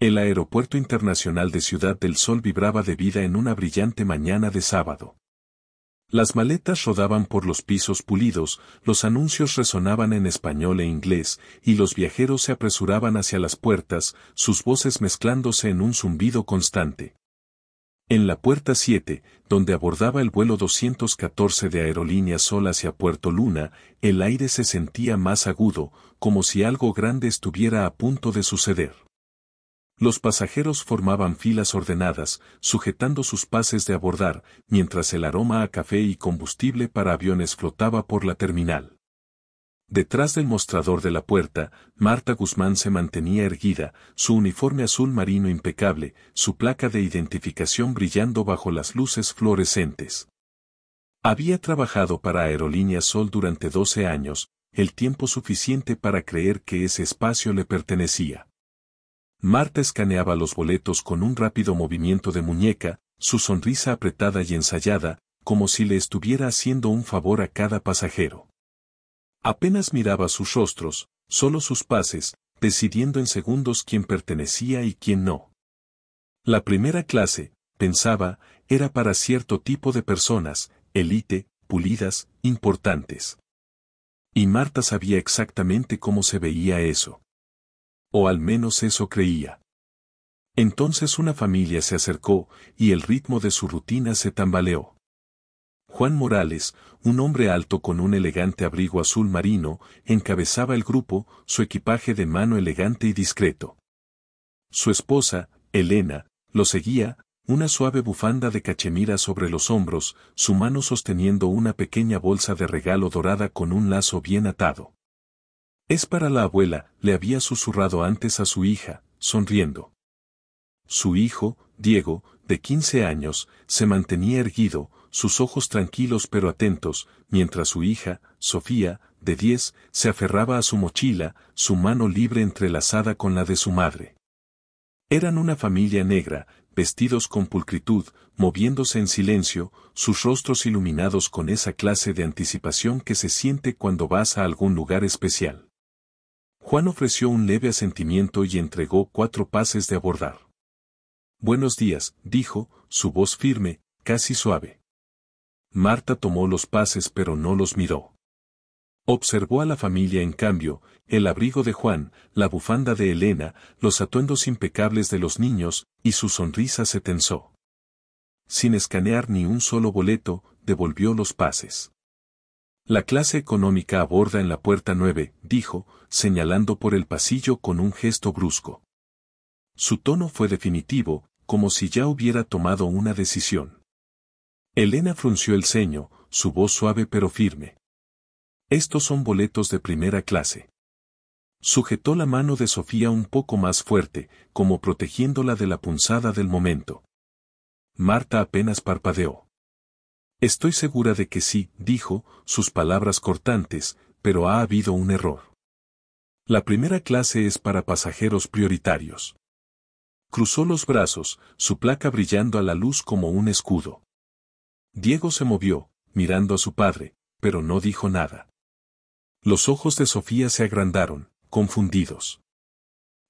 El Aeropuerto Internacional de Ciudad del Sol vibraba de vida en una brillante mañana de sábado. Las maletas rodaban por los pisos pulidos, los anuncios resonaban en español e inglés, y los viajeros se apresuraban hacia las puertas, sus voces mezclándose en un zumbido constante. En la puerta 7, donde abordaba el vuelo 214 de Aerolíneas Sol hacia Puerto Luna, el aire se sentía más agudo, como si algo grande estuviera a punto de suceder. Los pasajeros formaban filas ordenadas, sujetando sus pases de abordar, mientras el aroma a café y combustible para aviones flotaba por la terminal. Detrás del mostrador de la puerta, Marta Guzmán se mantenía erguida, su uniforme azul marino impecable, su placa de identificación brillando bajo las luces fluorescentes. Había trabajado para Aerolíneas Sol durante 12 años, el tiempo suficiente para creer que ese espacio le pertenecía. Marta escaneaba los boletos con un rápido movimiento de muñeca, su sonrisa apretada y ensayada, como si le estuviera haciendo un favor a cada pasajero. Apenas miraba sus rostros, solo sus pases, decidiendo en segundos quién pertenecía y quién no. La primera clase, pensaba, era para cierto tipo de personas, élite, pulidas, importantes. Y Marta sabía exactamente cómo se veía eso. O al menos eso creía. Entonces una familia se acercó, y el ritmo de su rutina se tambaleó. Juan Morales, un hombre alto con un elegante abrigo azul marino, encabezaba el grupo, su equipaje de mano elegante y discreto. Su esposa, Elena, lo seguía, una suave bufanda de cachemira sobre los hombros, su mano sosteniendo una pequeña bolsa de regalo dorada con un lazo bien atado. «Es para la abuela», le había susurrado antes a su hija, sonriendo. Su hijo, Diego, de 15 años, se mantenía erguido, sus ojos tranquilos pero atentos, mientras su hija, Sofía, de 10, se aferraba a su mochila, su mano libre entrelazada con la de su madre. Eran una familia negra, vestidos con pulcritud, moviéndose en silencio, sus rostros iluminados con esa clase de anticipación que se siente cuando vas a algún lugar especial. Juan ofreció un leve asentimiento y entregó 4 pases de abordar. «Buenos días», dijo, su voz firme, casi suave. Marta tomó los pases pero no los miró. Observó a la familia en cambio, el abrigo de Juan, la bufanda de Elena, los atuendos impecables de los niños, y su sonrisa se tensó. Sin escanear ni un solo boleto, devolvió los pases. «La clase económica aborda en la puerta 9», dijo, señalando por el pasillo con un gesto brusco. Su tono fue definitivo, como si ya hubiera tomado una decisión. Elena frunció el ceño, su voz suave pero firme. «Estos son boletos de primera clase». Sujetó la mano de Sofía un poco más fuerte, como protegiéndola de la punzada del momento. Marta apenas parpadeó. «Estoy segura de que sí», dijo, sus palabras cortantes, «pero ha habido un error. La primera clase es para pasajeros prioritarios». Cruzó los brazos, su placa brillando a la luz como un escudo. Diego se movió, mirando a su padre, pero no dijo nada. Los ojos de Sofía se agrandaron, confundidos.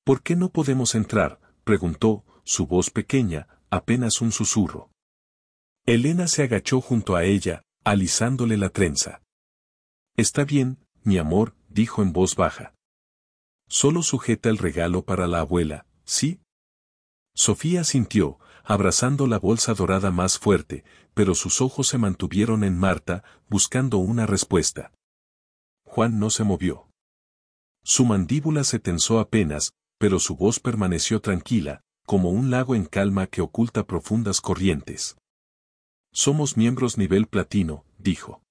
«¿Por qué no podemos entrar?», preguntó, su voz pequeña, apenas un susurro. Elena se agachó junto a ella, alisándole la trenza. «Está bien, mi amor», dijo en voz baja. «Solo sujeta el regalo para la abuela, ¿sí?». Sofía asintió, abrazando la bolsa dorada más fuerte, pero sus ojos se mantuvieron en Marta, buscando una respuesta. Juan no se movió. Su mandíbula se tensó apenas, pero su voz permaneció tranquila, como un lago en calma que oculta profundas corrientes. «Somos miembros nivel platino», dijo.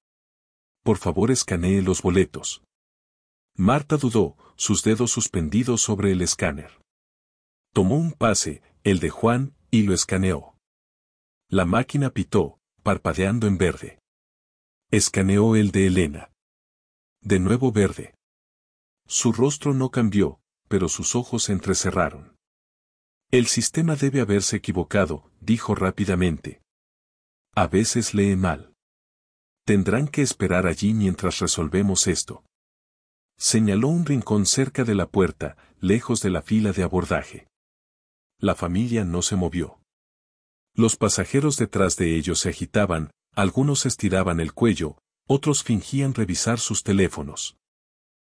«Por favor escanee los boletos». Marta dudó, sus dedos suspendidos sobre el escáner. Tomó un pase, el de Juan, y lo escaneó. La máquina pitó, parpadeando en verde. Escaneó el de Elena. De nuevo verde. Su rostro no cambió, pero sus ojos se entrecerraron. «El sistema debe haberse equivocado», dijo rápidamente. «A veces lee mal. Tendrán que esperar allí mientras resolvemos esto». Señaló un rincón cerca de la puerta, lejos de la fila de abordaje. La familia no se movió. Los pasajeros detrás de ellos se agitaban, algunos estiraban el cuello, otros fingían revisar sus teléfonos.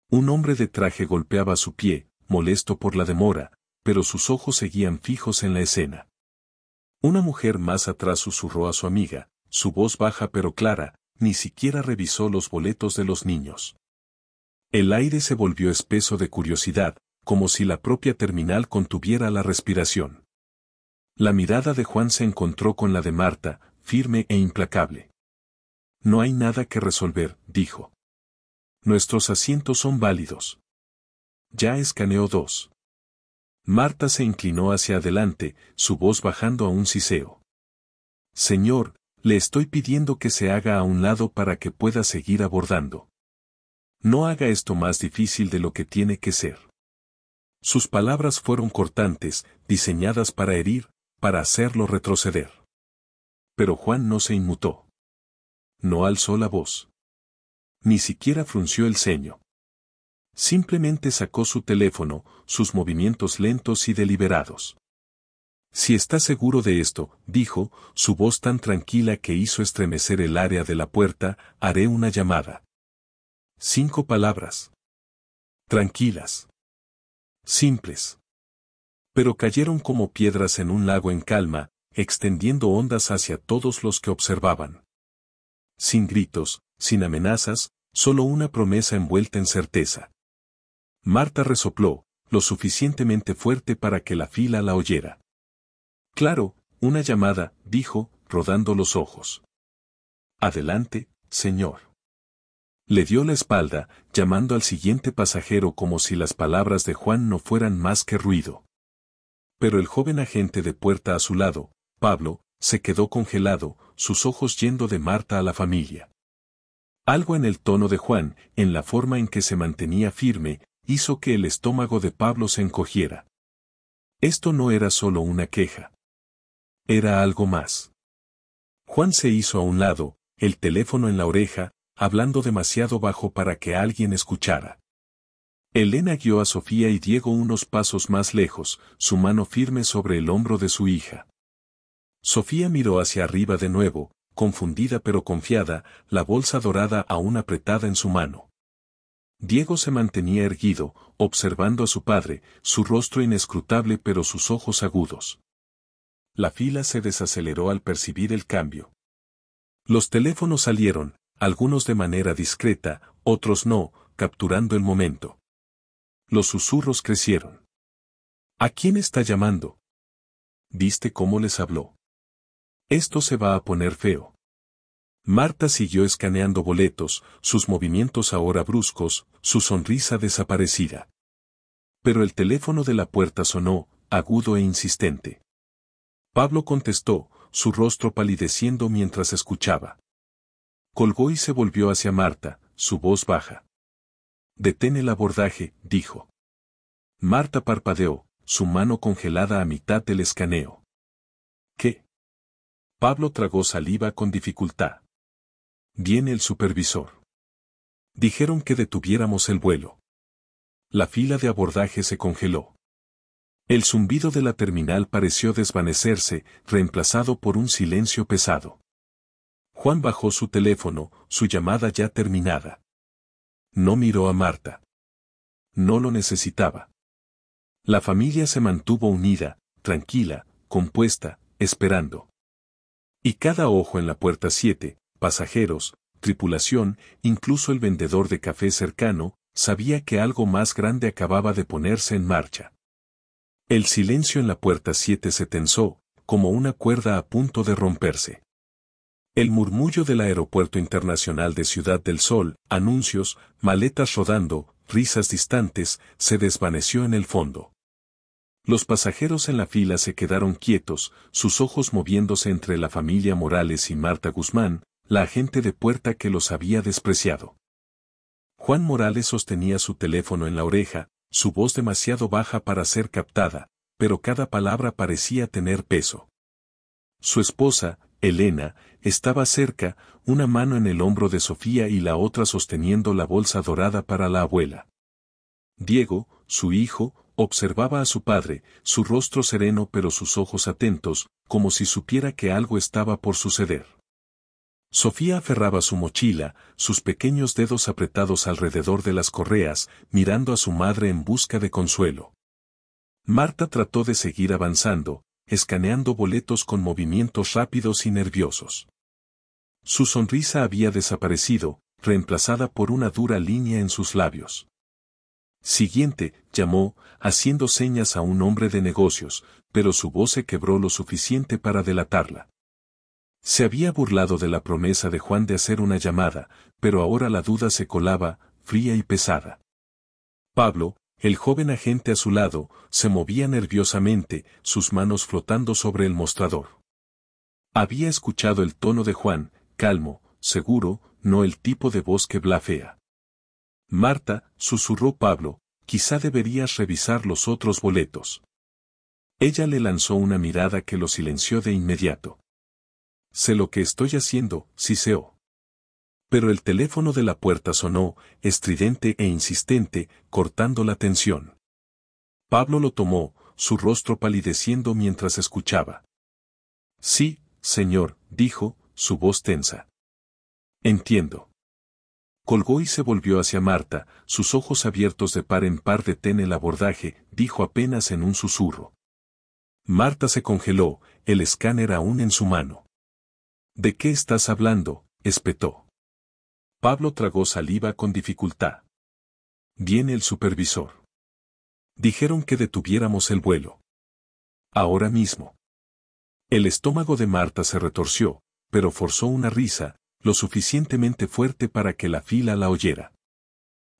Un hombre de traje golpeaba su pie, molesto por la demora, pero sus ojos seguían fijos en la escena. Una mujer más atrás susurró a su amiga, su voz baja pero clara, ni siquiera revisó los boletos de los niños. El aire se volvió espeso de curiosidad, como si la propia terminal contuviera la respiración. La mirada de Juan se encontró con la de Marta, firme e implacable. No hay nada que resolver, dijo. Nuestros asientos son válidos. Ya escaneó 2. Marta se inclinó hacia adelante, su voz bajando a un siseo. Señor, le estoy pidiendo que se haga a un lado para que pueda seguir abordando. No haga esto más difícil de lo que tiene que ser. Sus palabras fueron cortantes, diseñadas para herir, para hacerlo retroceder. Pero Juan no se inmutó. No alzó la voz. Ni siquiera frunció el ceño. Simplemente sacó su teléfono, sus movimientos lentos y deliberados. Si está seguro de esto, dijo, su voz tan tranquila que hizo estremecer el área de la puerta, haré una llamada. 5 palabras. Tranquilas. Simples. Pero cayeron como piedras en un lago en calma, extendiendo ondas hacia todos los que observaban. Sin gritos, sin amenazas, solo una promesa envuelta en certeza. Marta resopló, lo suficientemente fuerte para que la fila la oyera. Claro, una llamada, dijo, rodando los ojos. Adelante, señor. Le dio la espalda, llamando al siguiente pasajero como si las palabras de Juan no fueran más que ruido. Pero el joven agente de puerta a su lado, Pablo, se quedó congelado, sus ojos yendo de Marta a la familia. Algo en el tono de Juan, en la forma en que se mantenía firme, hizo que el estómago de Pablo se encogiera. Esto no era solo una queja. Era algo más. Juan se hizo a un lado, el teléfono en la oreja, hablando demasiado bajo para que alguien escuchara. Elena guió a Sofía y Diego unos pasos más lejos, su mano firme sobre el hombro de su hija. Sofía miró hacia arriba de nuevo, confundida pero confiada, la bolsa dorada aún apretada en su mano. Diego se mantenía erguido, observando a su padre, su rostro inescrutable pero sus ojos agudos. La fila se desaceleró al percibir el cambio. Los teléfonos salieron, algunos de manera discreta, otros no, capturando el momento. Los susurros crecieron. ¿A quién está llamando? ¿Viste cómo les habló? Esto se va a poner feo. Marta siguió escaneando boletos, sus movimientos ahora bruscos, su sonrisa desaparecida. Pero el teléfono de la puerta sonó, agudo e insistente. Pablo contestó, su rostro palideciendo mientras escuchaba. Colgó y se volvió hacia Marta, su voz baja. Detén el abordaje, dijo. Marta parpadeó, su mano congelada a mitad del escaneo. ¿Qué? Pablo tragó saliva con dificultad. Viene el supervisor. Dijeron que detuviéramos el vuelo. La fila de abordaje se congeló. El zumbido de la terminal pareció desvanecerse, reemplazado por un silencio pesado. Juan bajó su teléfono, su llamada ya terminada. No miró a Marta. No lo necesitaba. La familia se mantuvo unida, tranquila, compuesta, esperando. Y cada ojo en la puerta 7, pasajeros, tripulación, incluso el vendedor de café cercano, sabía que algo más grande acababa de ponerse en marcha. El silencio en la puerta 7 se tensó, como una cuerda a punto de romperse. El murmullo del Aeropuerto Internacional de Ciudad del Sol, anuncios, maletas rodando, risas distantes, se desvaneció en el fondo. Los pasajeros en la fila se quedaron quietos, sus ojos moviéndose entre la familia Morales y Marta Guzmán, la agente de puerta que los había despreciado. Juan Morales sostenía su teléfono en la oreja, su voz demasiado baja para ser captada, pero cada palabra parecía tener peso. Su esposa, Elena, estaba cerca, una mano en el hombro de Sofía y la otra sosteniendo la bolsa dorada para la abuela. Diego, su hijo, observaba a su padre, su rostro sereno pero sus ojos atentos, como si supiera que algo estaba por suceder. Sofía aferraba su mochila, sus pequeños dedos apretados alrededor de las correas, mirando a su madre en busca de consuelo. Marta trató de seguir avanzando, escaneando boletos con movimientos rápidos y nerviosos. Su sonrisa había desaparecido, reemplazada por una dura línea en sus labios. Siguiente, llamó, haciendo señas a un hombre de negocios, pero su voz se quebró lo suficiente para delatarla. Se había burlado de la promesa de Juan de hacer una llamada, pero ahora la duda se colaba, fría y pesada. Pablo, el joven agente a su lado, se movía nerviosamente, sus manos flotando sobre el mostrador. Había escuchado el tono de Juan, calmo, seguro, no el tipo de voz que blafea. Marta, susurró Pablo, quizá deberías revisar los otros boletos. Ella le lanzó una mirada que lo silenció de inmediato. Sé lo que estoy haciendo, siseó. Pero el teléfono de la puerta sonó, estridente e insistente, cortando la tensión. Pablo lo tomó, su rostro palideciendo mientras escuchaba. Sí, señor, dijo, su voz tensa. Entiendo. Colgó y se volvió hacia Marta, sus ojos abiertos de par en par detén el abordaje, dijo apenas en un susurro. Marta se congeló, el escáner aún en su mano. ¿De qué estás hablando?, espetó. Pablo tragó saliva con dificultad. Viene el supervisor. Dijeron que detuviéramos el vuelo. Ahora mismo. El estómago de Marta se retorció, pero forzó una risa, lo suficientemente fuerte para que la fila la oyera.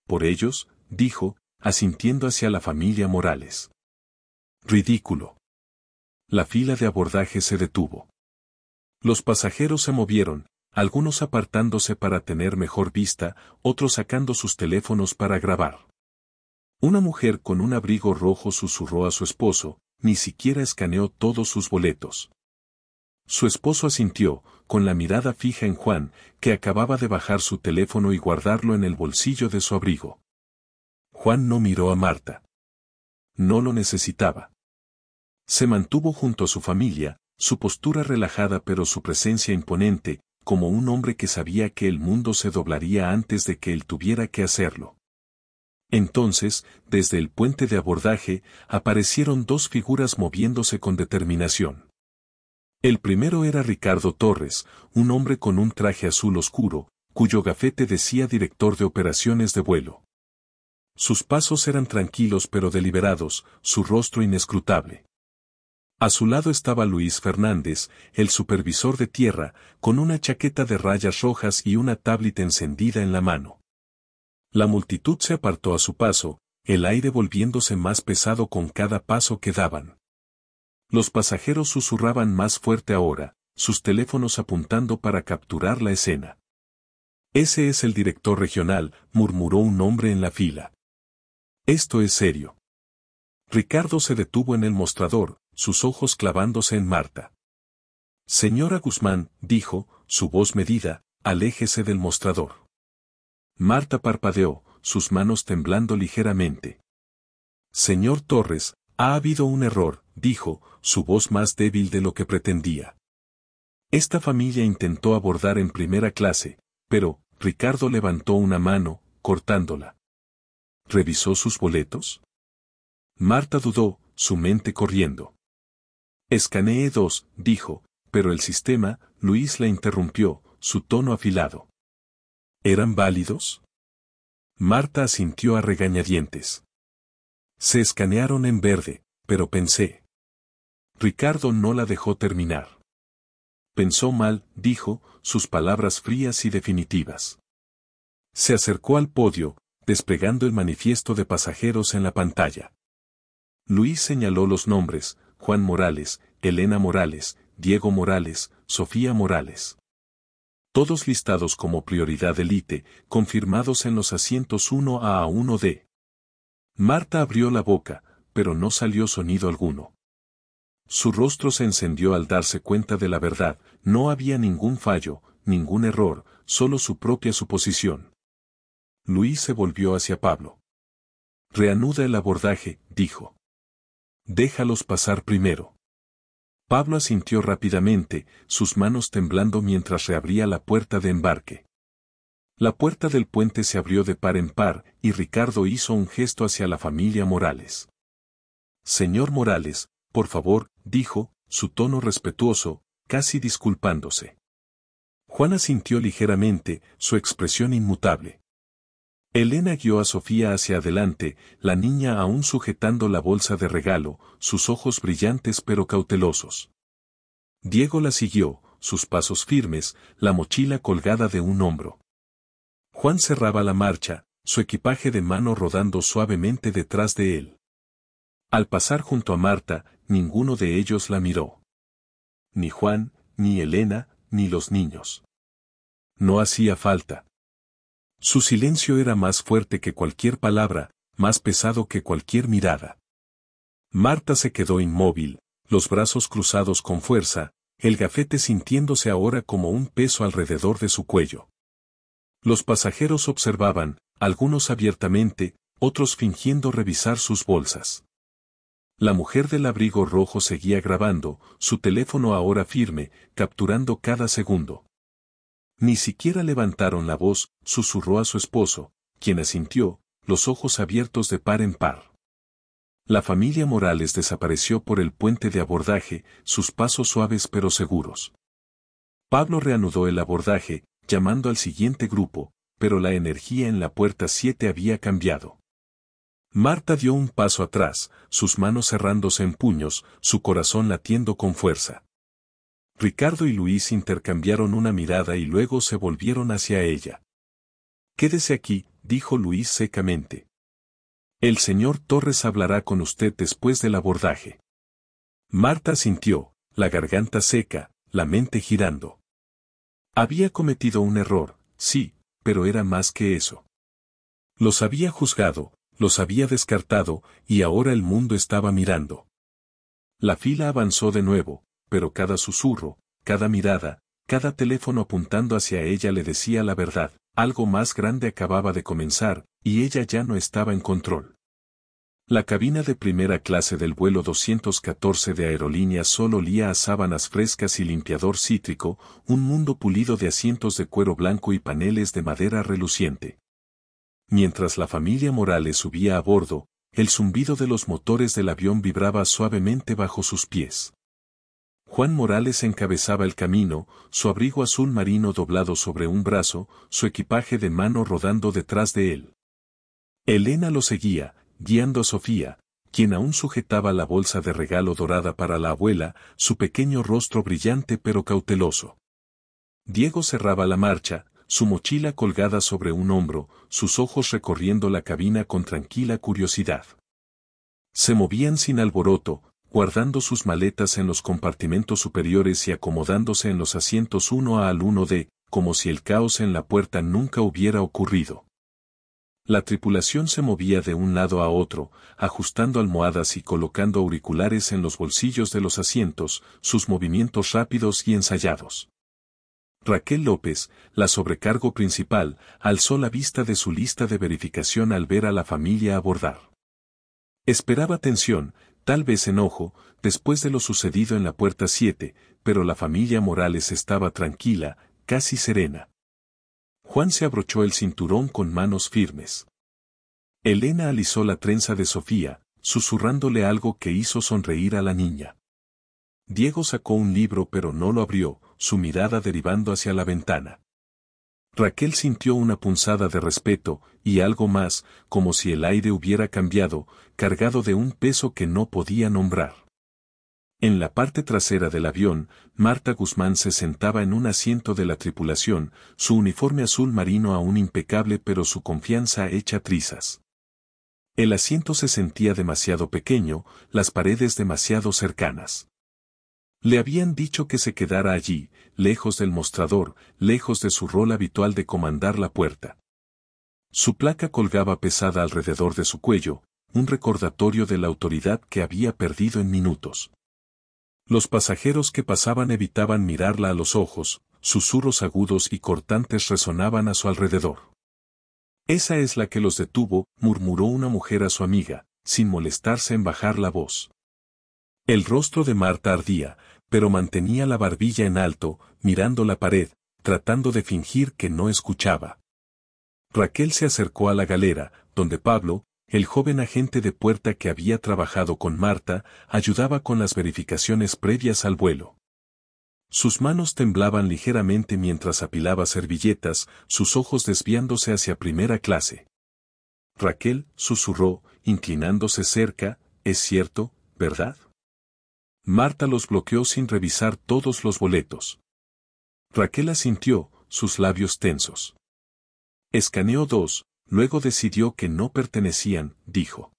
Por ellos, dijo, asintiendo hacia la familia Morales. Ridículo. La fila de abordaje se detuvo. Los pasajeros se movieron, algunos apartándose para tener mejor vista, otros sacando sus teléfonos para grabar. Una mujer con un abrigo rojo susurró a su esposo, ni siquiera escaneó todos sus boletos. Su esposo asintió, con la mirada fija en Juan, que acababa de bajar su teléfono y guardarlo en el bolsillo de su abrigo. Juan no miró a Marta. No lo necesitaba. Se mantuvo junto a su familia, su postura relajada pero su presencia imponente, como un hombre que sabía que el mundo se doblaría antes de que él tuviera que hacerlo. Entonces, desde el puente de abordaje, aparecieron dos figuras moviéndose con determinación. El primero era Ricardo Torres, un hombre con un traje azul oscuro, cuyo gafete decía director de operaciones de vuelo. Sus pasos eran tranquilos pero deliberados, su rostro inescrutable. A su lado estaba Luis Fernández, el supervisor de tierra, con una chaqueta de rayas rojas y una tablet encendida en la mano. La multitud se apartó a su paso, el aire volviéndose más pesado con cada paso que daban. Los pasajeros susurraban más fuerte ahora, sus teléfonos apuntando para capturar la escena. Ese es el director regional, murmuró un hombre en la fila. Esto es serio. Ricardo se detuvo en el mostrador, sus ojos clavándose en Marta. Señora Guzmán, dijo, su voz medida, aléjese del mostrador. Marta parpadeó, sus manos temblando ligeramente. Señor Torres, ha habido un error, dijo, su voz más débil de lo que pretendía. Esta familia intentó abordar en primera clase, pero, Ricardo levantó una mano, cortándola. ¿Revisó sus boletos? Marta dudó, su mente corriendo. Escaneé dos, dijo, pero el sistema, Luis la interrumpió, su tono afilado. ¿Eran válidos? Marta asintió a regañadientes. Se escanearon en verde, pero pensé. Ricardo no la dejó terminar. Pensó mal, dijo, sus palabras frías y definitivas. Se acercó al podio, desplegando el manifiesto de pasajeros en la pantalla. Luis señaló los nombres, Juan Morales, Elena Morales, Diego Morales, Sofía Morales. Todos listados como prioridad elite, confirmados en los asientos 1A a 1D. Marta abrió la boca, pero no salió sonido alguno. Su rostro se encendió al darse cuenta de la verdad, no había ningún fallo, ningún error, solo su propia suposición. Luis se volvió hacia Pablo. Reanuda el abordaje, dijo. Déjalos pasar primero. Pablo asintió rápidamente, sus manos temblando mientras reabría la puerta de embarque. La puerta del puente se abrió de par en par, y Ricardo hizo un gesto hacia la familia Morales. Señor Morales, por favor, dijo, su tono respetuoso, casi disculpándose. Juan asintió ligeramente, su expresión inmutable. Elena guió a Sofía hacia adelante, la niña aún sujetando la bolsa de regalo, sus ojos brillantes pero cautelosos. Diego la siguió, sus pasos firmes, la mochila colgada de un hombro. Juan cerraba la marcha, su equipaje de mano rodando suavemente detrás de él. Al pasar junto a Marta, ninguno de ellos la miró. Ni Juan, ni Elena, ni los niños. No hacía falta. Su silencio era más fuerte que cualquier palabra, más pesado que cualquier mirada. Marta se quedó inmóvil, los brazos cruzados con fuerza, el gafete sintiéndose ahora como un peso alrededor de su cuello. Los pasajeros observaban, algunos abiertamente, otros fingiendo revisar sus bolsas. La mujer del abrigo rojo seguía grabando, su teléfono ahora firme, capturando cada segundo. Ni siquiera levantaron la voz, susurró a su esposo, quien asintió, los ojos abiertos de par en par. La familia Morales desapareció por el puente de abordaje, sus pasos suaves pero seguros. Pablo reanudó el abordaje, llamando al siguiente grupo, pero la energía en la puerta 7 había cambiado. Marta dio un paso atrás, sus manos cerrándose en puños, su corazón latiendo con fuerza. Ricardo y Luis intercambiaron una mirada y luego se volvieron hacia ella. Quédese aquí, dijo Luis secamente. El señor Torres hablará con usted después del abordaje. Marta asintió, la garganta seca, la mente girando. Había cometido un error, sí, pero era más que eso. Los había juzgado, los había descartado, y ahora el mundo estaba mirando. La fila avanzó de nuevo, pero cada susurro, cada mirada, cada teléfono apuntando hacia ella le decía la verdad, algo más grande acababa de comenzar, y ella ya no estaba en control. La cabina de primera clase del vuelo 214 de Aerolíneas solo olía a sábanas frescas y limpiador cítrico, un mundo pulido de asientos de cuero blanco y paneles de madera reluciente. Mientras la familia Morales subía a bordo, el zumbido de los motores del avión vibraba suavemente bajo sus pies. Juan Morales encabezaba el camino, su abrigo azul marino doblado sobre un brazo, su equipaje de mano rodando detrás de él. Elena lo seguía, guiando a Sofía, quien aún sujetaba la bolsa de regalo dorada para la abuela, su pequeño rostro brillante pero cauteloso. Diego cerraba la marcha, su mochila colgada sobre un hombro, sus ojos recorriendo la cabina con tranquila curiosidad. Se movían sin alboroto, guardando sus maletas en los compartimentos superiores y acomodándose en los asientos uno al uno como si el caos en la puerta nunca hubiera ocurrido. La tripulación se movía de un lado a otro, ajustando almohadas y colocando auriculares en los bolsillos de los asientos, sus movimientos rápidos y ensayados. Raquel López, la sobrecargo principal, alzó la vista de su lista de verificación al ver a la familia abordar. Esperaba tensión, tal vez enojo, después de lo sucedido en la puerta 7, pero la familia Morales estaba tranquila, casi serena. Juan se abrochó el cinturón con manos firmes. Elena alisó la trenza de Sofía, susurrándole algo que hizo sonreír a la niña. Diego sacó un libro pero no lo abrió, su mirada derivando hacia la ventana. Raquel sintió una punzada de respeto, y algo más, como si el aire hubiera cambiado, cargado de un peso que no podía nombrar. En la parte trasera del avión, Marta Guzmán se sentaba en un asiento de la tripulación, su uniforme azul marino aún impecable pero su confianza hecha trizas. El asiento se sentía demasiado pequeño, las paredes demasiado cercanas. Le habían dicho que se quedara allí, lejos del mostrador, lejos de su rol habitual de comandar la puerta. Su placa colgaba pesada alrededor de su cuello, un recordatorio de la autoridad que había perdido en minutos. Los pasajeros que pasaban evitaban mirarla a los ojos, susurros agudos y cortantes resonaban a su alrededor. Esa es la que los detuvo, murmuró una mujer a su amiga, sin molestarse en bajar la voz. El rostro de Marta ardía, pero mantenía la barbilla en alto, mirando la pared, tratando de fingir que no escuchaba. Raquel se acercó a la galera, donde Pablo, el joven agente de puerta que había trabajado con Marta, ayudaba con las verificaciones previas al vuelo. Sus manos temblaban ligeramente mientras apilaba servilletas, sus ojos desviándose hacia primera clase. Raquel, susurró, inclinándose cerca, «Es cierto, ¿verdad?». Marta los bloqueó sin revisar todos los boletos. Raquel asintió, sus labios tensos. Escaneó dos, luego decidió que no pertenecían, dijo.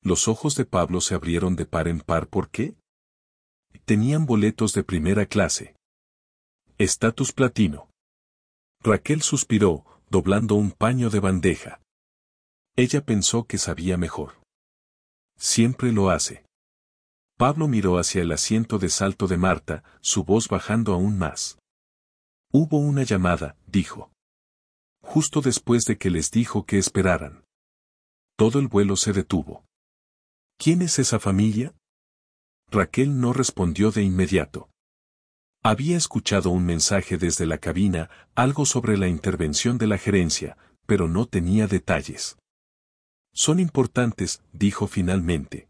Los ojos de Pablo se abrieron de par en par. ¿Por qué? Tenían boletos de primera clase. Estatus platino. Raquel suspiró, doblando un paño de bandeja. Ella pensó que sabía mejor. Siempre lo hace. Pablo miró hacia el asiento de salto de Marta, su voz bajando aún más. Hubo una llamada, dijo. Justo después de que les dijo que esperaran. Todo el vuelo se detuvo. ¿Quién es esa familia? Raquel no respondió de inmediato. Había escuchado un mensaje desde la cabina, algo sobre la intervención de la gerencia, pero no tenía detalles. Son importantes, dijo finalmente.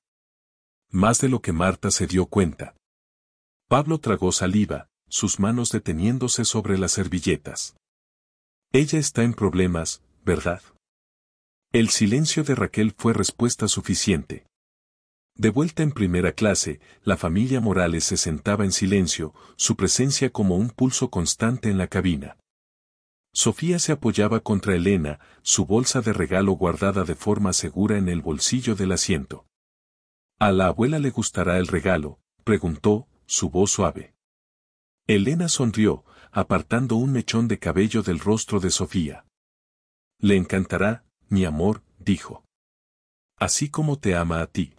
Más de lo que Marta se dio cuenta. Pablo tragó saliva, sus manos deteniéndose sobre las servilletas. Ella está en problemas, ¿verdad? El silencio de Raquel fue respuesta suficiente. De vuelta en primera clase, la familia Morales se sentaba en silencio, su presencia como un pulso constante en la cabina. Sofía se apoyaba contra Elena, su bolsa de regalo guardada de forma segura en el bolsillo del asiento. ¿A la abuela le gustará el regalo?, preguntó, su voz suave. Elena sonrió, apartando un mechón de cabello del rostro de Sofía. Le encantará, mi amor, dijo. Así como te ama a ti.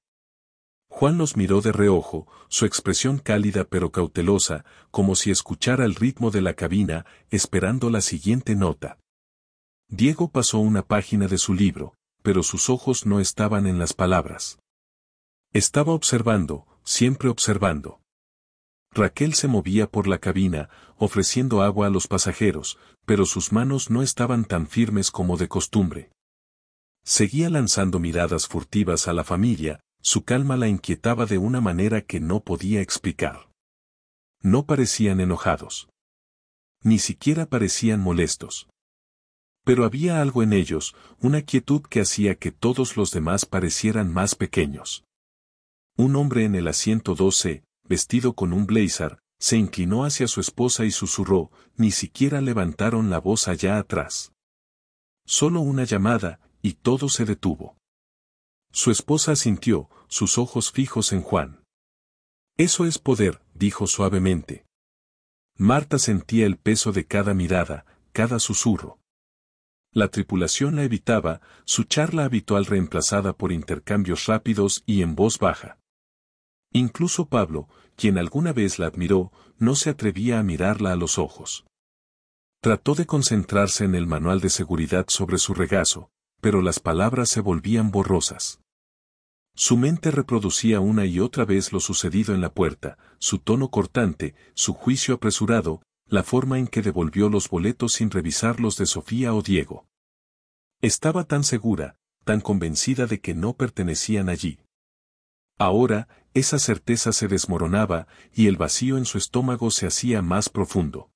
Juan los miró de reojo, su expresión cálida pero cautelosa, como si escuchara el ritmo de la cabina, esperando la siguiente nota. Diego pasó una página de su libro, pero sus ojos no estaban en las palabras. Estaba observando, siempre observando. Raquel se movía por la cabina, ofreciendo agua a los pasajeros, pero sus manos no estaban tan firmes como de costumbre. Seguía lanzando miradas furtivas a la familia, su calma la inquietaba de una manera que no podía explicar. No parecían enojados. Ni siquiera parecían molestos. Pero había algo en ellos, una quietud que hacía que todos los demás parecieran más pequeños. Un hombre en el asiento 12, vestido con un blazer, se inclinó hacia su esposa y susurró, ni siquiera levantaron la voz allá atrás. Solo una llamada, y todo se detuvo. Su esposa asintió, sus ojos fijos en Juan. Eso es poder, dijo suavemente. Marta sentía el peso de cada mirada, cada susurro. La tripulación la evitaba, su charla habitual reemplazada por intercambios rápidos y en voz baja. Incluso Pablo, quien alguna vez la admiró, no se atrevía a mirarla a los ojos. Trató de concentrarse en el manual de seguridad sobre su regazo, pero las palabras se volvían borrosas. Su mente reproducía una y otra vez lo sucedido en la puerta, su tono cortante, su juicio apresurado, la forma en que devolvió los boletos sin revisar los de Sofía o Diego. Estaba tan segura, tan convencida de que no pertenecían allí. Ahora, esa certeza se desmoronaba, y el vacío en su estómago se hacía más profundo.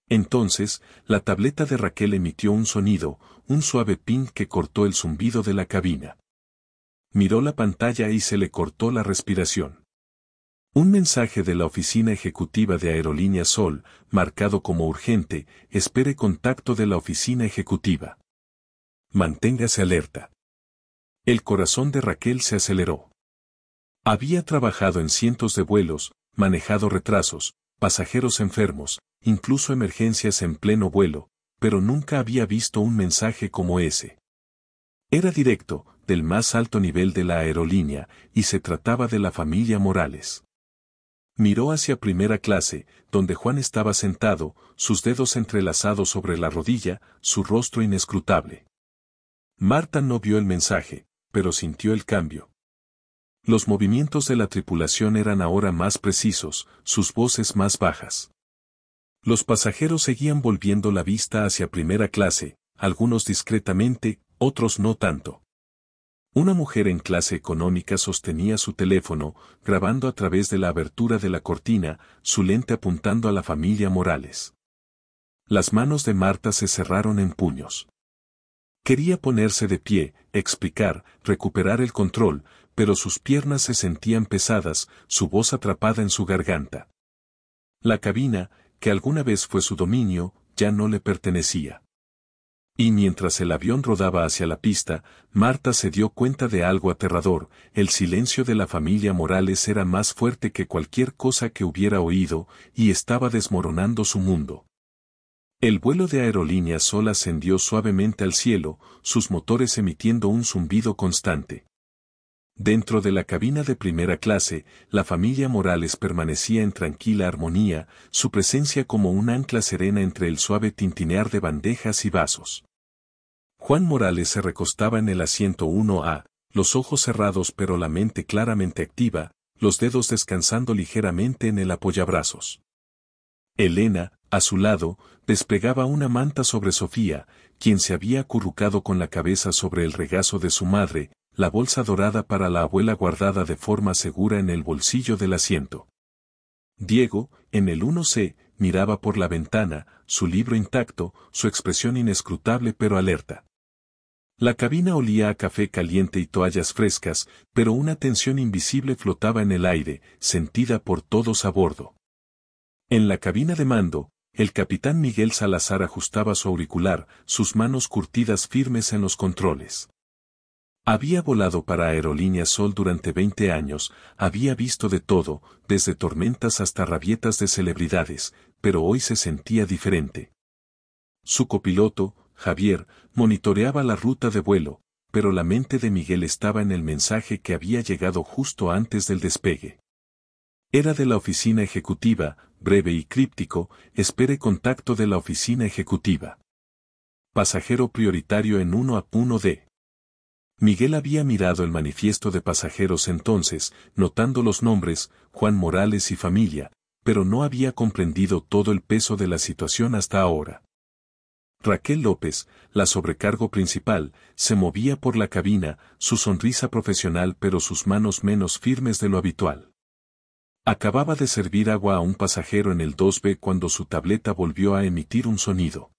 Entonces, la tableta de Raquel emitió un sonido, un suave ping que cortó el zumbido de la cabina. Miró la pantalla y se le cortó la respiración. Un mensaje de la oficina ejecutiva de Aerolíneas Sol, marcado como urgente, espere contacto de la oficina ejecutiva. Manténgase alerta. El corazón de Raquel se aceleró. Había trabajado en cientos de vuelos, manejado retrasos, pasajeros enfermos, incluso emergencias en pleno vuelo, pero nunca había visto un mensaje como ese. Era directo, del más alto nivel de la aerolínea, y se trataba de la familia Morales. Miró hacia primera clase, donde Juan estaba sentado, sus dedos entrelazados sobre la rodilla, su rostro inescrutable. Marta no vio el mensaje, pero sintió el cambio. Los movimientos de la tripulación eran ahora más precisos, sus voces más bajas. Los pasajeros seguían volviendo la vista hacia primera clase, algunos discretamente, otros no tanto. Una mujer en clase económica sostenía su teléfono, grabando a través de la abertura de la cortina, su lente apuntando a la familia Morales. Las manos de Marta se cerraron en puños. Quería ponerse de pie, explicar, recuperar el control, pero sus piernas se sentían pesadas, su voz atrapada en su garganta. La cabina, que alguna vez fue su dominio, ya no le pertenecía. Y mientras el avión rodaba hacia la pista, Marta se dio cuenta de algo aterrador: el silencio de la familia Morales era más fuerte que cualquier cosa que hubiera oído, y estaba desmoronando su mundo. El vuelo de Aerolíneas Sol ascendió suavemente al cielo, sus motores emitiendo un zumbido constante. Dentro de la cabina de primera clase, la familia Morales permanecía en tranquila armonía, su presencia como un ancla serena entre el suave tintinear de bandejas y vasos. Juan Morales se recostaba en el asiento 1A, los ojos cerrados pero la mente claramente activa, los dedos descansando ligeramente en el apoyabrazos. Elena, a su lado, desplegaba una manta sobre Sofía, quien se había acurrucado con la cabeza sobre el regazo de su madre, la bolsa dorada para la abuela guardada de forma segura en el bolsillo del asiento. Diego, en el 1C, miraba por la ventana, su libro intacto, su expresión inescrutable pero alerta. La cabina olía a café caliente y toallas frescas, pero una tensión invisible flotaba en el aire, sentida por todos a bordo. En la cabina de mando, el capitán Miguel Salazar ajustaba su auricular, sus manos curtidas firmes en los controles. Había volado para Aerolíneas Sol durante 20 años, había visto de todo, desde tormentas hasta rabietas de celebridades, pero hoy se sentía diferente. Su copiloto, Javier, monitoreaba la ruta de vuelo, pero la mente de Miguel estaba en el mensaje que había llegado justo antes del despegue. Era de la oficina ejecutiva, breve y críptico: espere contacto de la oficina ejecutiva. Pasajero prioritario en 1A1D. Miguel había mirado el manifiesto de pasajeros entonces, notando los nombres, Juan Morales y familia, pero no había comprendido todo el peso de la situación hasta ahora. Raquel López, la sobrecargo principal, se movía por la cabina, su sonrisa profesional pero sus manos menos firmes de lo habitual. Acababa de servir agua a un pasajero en el 2B cuando su tableta volvió a emitir un sonido.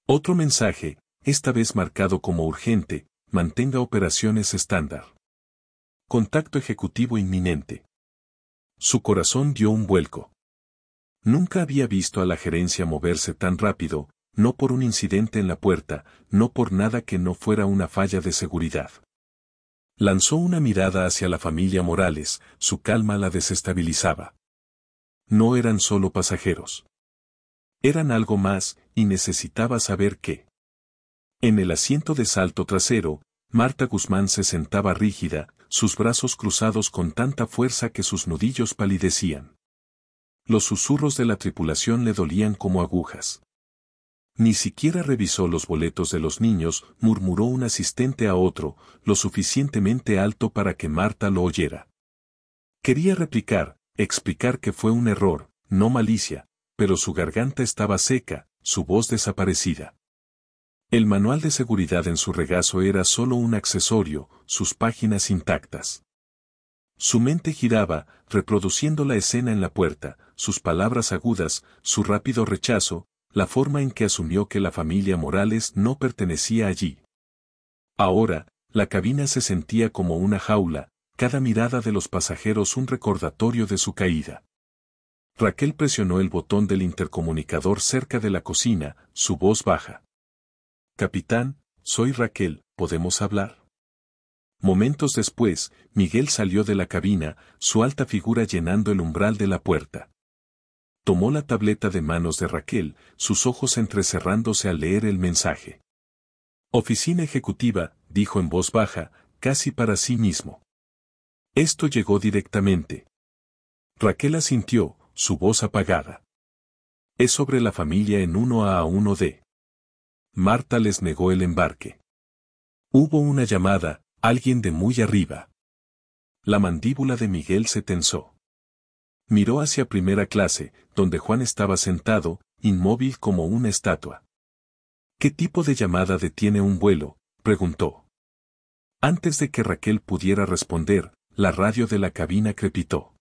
Otro mensaje, esta vez marcado como urgente: mantenga operaciones estándar. Contacto ejecutivo inminente. Su corazón dio un vuelco. Nunca había visto a la gerencia moverse tan rápido, no por un incidente en la puerta, no por nada que no fuera una falla de seguridad. Lanzó una mirada hacia la familia Morales, su calma la desestabilizaba. No eran solo pasajeros. Eran algo más, y necesitaba saber qué. En el asiento de salto trasero, Marta Guzmán se sentaba rígida, sus brazos cruzados con tanta fuerza que sus nudillos palidecían. Los susurros de la tripulación le dolían como agujas. Ni siquiera revisó los boletos de los niños, murmuró un asistente a otro, lo suficientemente alto para que Marta lo oyera. Quería replicar, explicar que fue un error, no malicia, pero su garganta estaba seca, su voz desaparecida. El manual de seguridad en su regazo era solo un accesorio, sus páginas intactas. Su mente giraba, reproduciendo la escena en la puerta, sus palabras agudas, su rápido rechazo, la forma en que asumió que la familia Morales no pertenecía allí. Ahora, la cabina se sentía como una jaula, cada mirada de los pasajeros un recordatorio de su caída. Raquel presionó el botón del intercomunicador cerca de la cocina, su voz baja. Capitán, soy Raquel, ¿podemos hablar? Momentos después, Miguel salió de la cabina, su alta figura llenando el umbral de la puerta. Tomó la tableta de manos de Raquel, sus ojos entrecerrándose al leer el mensaje. Oficina ejecutiva, dijo en voz baja, casi para sí mismo. Esto llegó directamente. Raquel asintió, su voz apagada. Es sobre la familia en 1A1D. Marta les negó el embarque. Hubo una llamada, alguien de muy arriba. La mandíbula de Miguel se tensó. Miró hacia primera clase, donde Juan estaba sentado, inmóvil como una estatua. ¿Qué tipo de llamada detiene un vuelo?, preguntó. Antes de que Raquel pudiera responder, la radio de la cabina crepitó.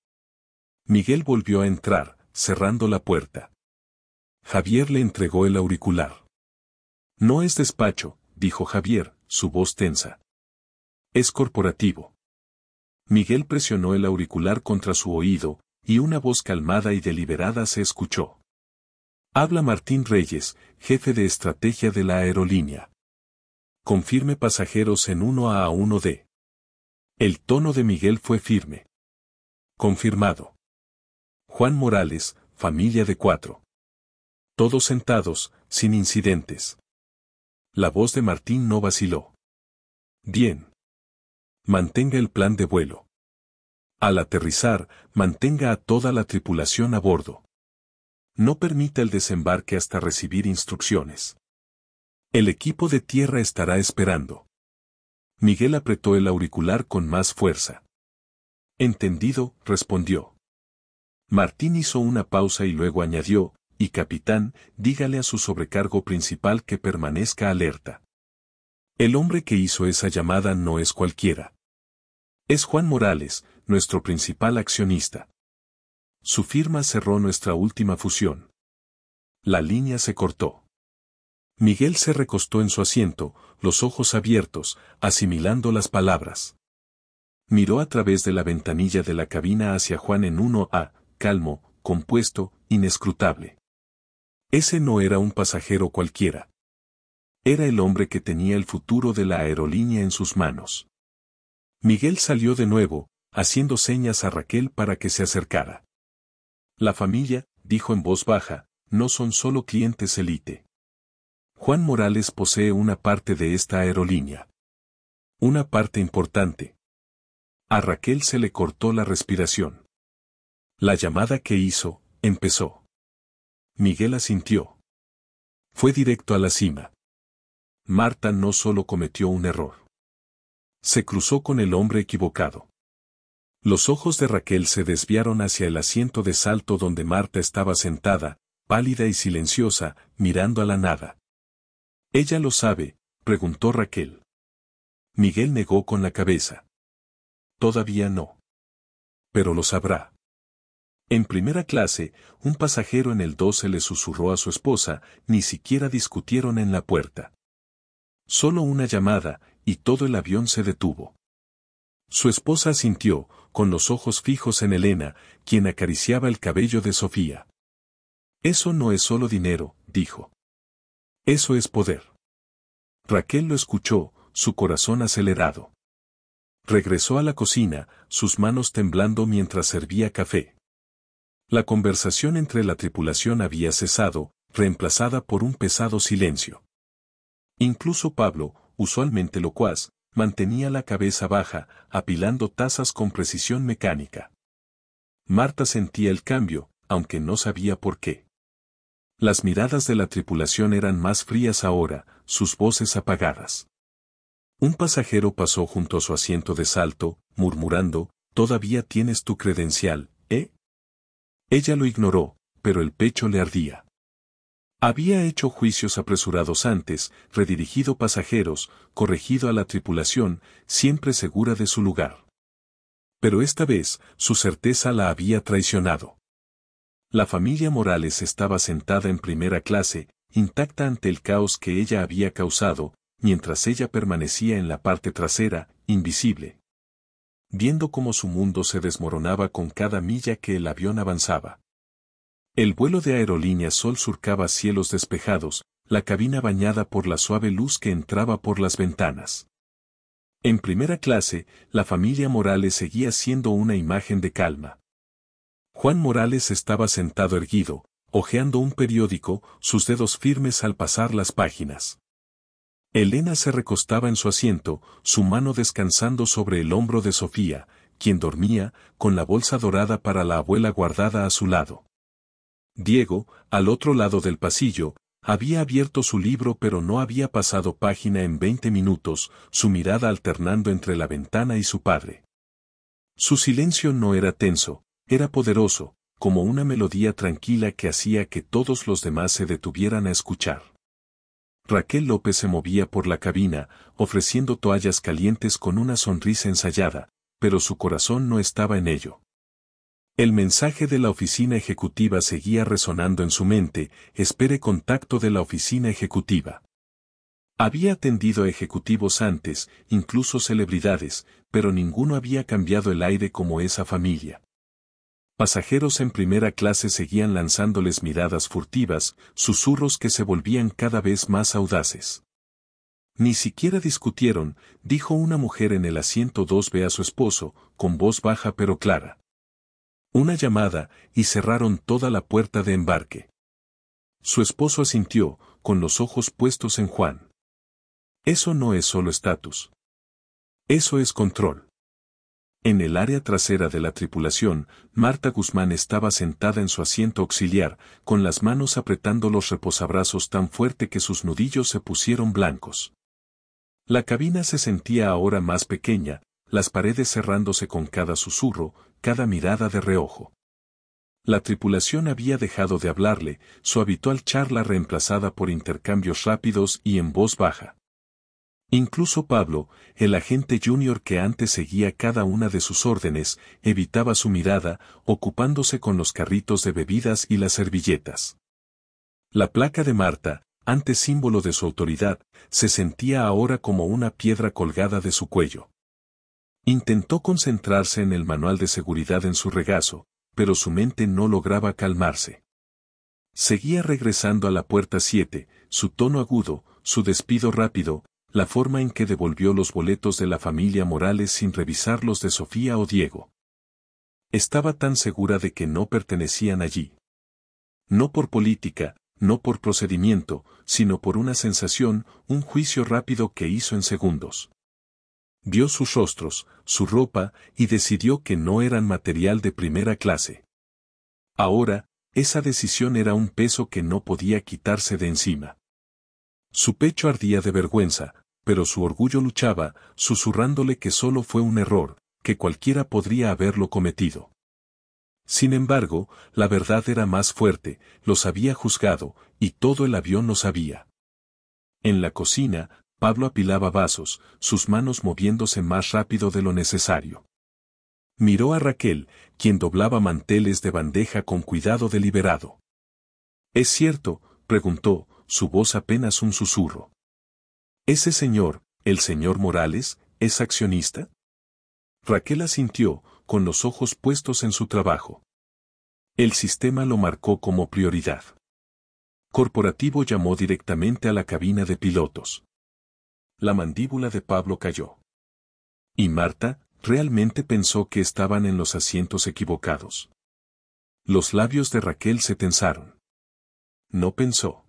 Miguel volvió a entrar, cerrando la puerta. Javier le entregó el auricular. No es despacho, dijo Javier, su voz tensa. Es corporativo. Miguel presionó el auricular contra su oído, y una voz calmada y deliberada se escuchó. Habla Martín Reyes, jefe de estrategia de la aerolínea. Confirme pasajeros en 1A1D. El tono de Miguel fue firme. Confirmado. Juan Morales, familia de 4. Todos sentados, sin incidentes. La voz de Martín no vaciló. Bien. Mantenga el plan de vuelo. Al aterrizar, mantenga a toda la tripulación a bordo. No permita el desembarque hasta recibir instrucciones. El equipo de tierra estará esperando. Miguel apretó el auricular con más fuerza. Entendido, respondió. Martín hizo una pausa y luego añadió, y capitán, dígale a su sobrecargo principal que permanezca alerta. El hombre que hizo esa llamada no es cualquiera. Es Juan Morales, nuestro principal accionista. Su firma cerró nuestra última fusión. La línea se cortó. Miguel se recostó en su asiento, los ojos abiertos, asimilando las palabras. Miró a través de la ventanilla de la cabina hacia Juan en 1A, calmo, compuesto, inescrutable. Ese no era un pasajero cualquiera. Era el hombre que tenía el futuro de la aerolínea en sus manos. Miguel salió de nuevo, haciendo señas a Raquel para que se acercara. La familia, dijo en voz baja, no son solo clientes élite. Juan Morales posee una parte de esta aerolínea. Una parte importante. A Raquel se le cortó la respiración. La llamada que hizo, empezó. Miguel asintió. Fue directo a la cima. Marta no solo cometió un error. Se cruzó con el hombre equivocado. Los ojos de Raquel se desviaron hacia el asiento de salto donde Marta estaba sentada, pálida y silenciosa, mirando a la nada. ¿Ella lo sabe?, preguntó Raquel. Miguel negó con la cabeza. Todavía no. Pero lo sabrá. En primera clase, un pasajero en el 12 le susurró a su esposa, ni siquiera discutieron en la puerta. Solo una llamada, y todo el avión se detuvo. Su esposa asintió, con los ojos fijos en Elena, quien acariciaba el cabello de Sofía. Eso no es solo dinero, dijo. Eso es poder. Raquel lo escuchó, su corazón acelerado. Regresó a la cocina, sus manos temblando mientras servía café. La conversación entre la tripulación había cesado, reemplazada por un pesado silencio. Incluso Pablo, usualmente locuaz, mantenía la cabeza baja, apilando tazas con precisión mecánica. Marta sentía el cambio, aunque no sabía por qué. Las miradas de la tripulación eran más frías ahora, sus voces apagadas. Un pasajero pasó junto a su asiento de salto, murmurando, «Todavía tienes tu credencial, ¿eh?» Ella lo ignoró, pero el pecho le ardía. Había hecho juicios apresurados antes, redirigido pasajeros, corregido a la tripulación, siempre segura de su lugar. Pero esta vez, su certeza la había traicionado. La familia Morales estaba sentada en primera clase, intacta ante el caos que ella había causado, mientras ella permanecía en la parte trasera, invisible. Viendo cómo su mundo se desmoronaba con cada milla que el avión avanzaba. El vuelo de Aerolínea Sol surcaba cielos despejados, la cabina bañada por la suave luz que entraba por las ventanas. En primera clase, la familia Morales seguía siendo una imagen de calma. Juan Morales estaba sentado erguido, hojeando un periódico, sus dedos firmes al pasar las páginas. Elena se recostaba en su asiento, su mano descansando sobre el hombro de Sofía, quien dormía, con la bolsa dorada para la abuela guardada a su lado. Diego, al otro lado del pasillo, había abierto su libro pero no había pasado página en 20 minutos, su mirada alternando entre la ventana y su padre. Su silencio no era tenso, era poderoso, como una melodía tranquila que hacía que todos los demás se detuvieran a escuchar. Raquel López se movía por la cabina, ofreciendo toallas calientes con una sonrisa ensayada, pero su corazón no estaba en ello. El mensaje de la oficina ejecutiva seguía resonando en su mente: espere contacto de la oficina ejecutiva. Había atendido a ejecutivos antes, incluso celebridades, pero ninguno había cambiado el aire como esa familia. Pasajeros en primera clase seguían lanzándoles miradas furtivas, susurros que se volvían cada vez más audaces. Ni siquiera discutieron, dijo una mujer en el asiento 2B a su esposo, con voz baja pero clara. Una llamada, y cerraron toda la puerta de embarque. Su esposo asintió, con los ojos puestos en Juan. Eso no es solo estatus. Eso es control. En el área trasera de la tripulación, Marta Guzmán estaba sentada en su asiento auxiliar, con las manos apretando los reposabrazos tan fuerte que sus nudillos se pusieron blancos. La cabina se sentía ahora más pequeña, las paredes cerrándose con cada susurro, cada mirada de reojo. La tripulación había dejado de hablarle, su habitual charla reemplazada por intercambios rápidos y en voz baja. Incluso Pablo, el agente junior que antes seguía cada una de sus órdenes, evitaba su mirada, ocupándose con los carritos de bebidas y las servilletas. La placa de Marta, antes símbolo de su autoridad, se sentía ahora como una piedra colgada de su cuello. Intentó concentrarse en el manual de seguridad en su regazo, pero su mente no lograba calmarse. Seguía regresando a la puerta 7, su tono agudo, su despido rápido, la forma en que devolvió los boletos de la familia Morales sin revisar los de Sofía o Diego. Estaba tan segura de que no pertenecían allí. No por política, no por procedimiento, sino por una sensación, un juicio rápido que hizo en segundos. Vio sus rostros, su ropa, y decidió que no eran material de primera clase. Ahora, esa decisión era un peso que no podía quitarse de encima. Su pecho ardía de vergüenza, pero su orgullo luchaba, susurrándole que solo fue un error, que cualquiera podría haberlo cometido. Sin embargo, la verdad era más fuerte, los había juzgado, y todo el avión lo sabía. En la cocina, Pablo apilaba vasos, sus manos moviéndose más rápido de lo necesario. Miró a Raquel, quien doblaba manteles de bandeja con cuidado deliberado. «¿Es cierto?», preguntó, su voz apenas un susurro. «¿Ese señor, el señor Morales, es accionista?». Raquel asintió, con los ojos puestos en su trabajo. El sistema lo marcó como prioridad. Corporativo llamó directamente a la cabina de pilotos. La mandíbula de Pablo cayó. Y Marta, realmente pensó que estaban en los asientos equivocados. Los labios de Raquel se tensaron. No pensó.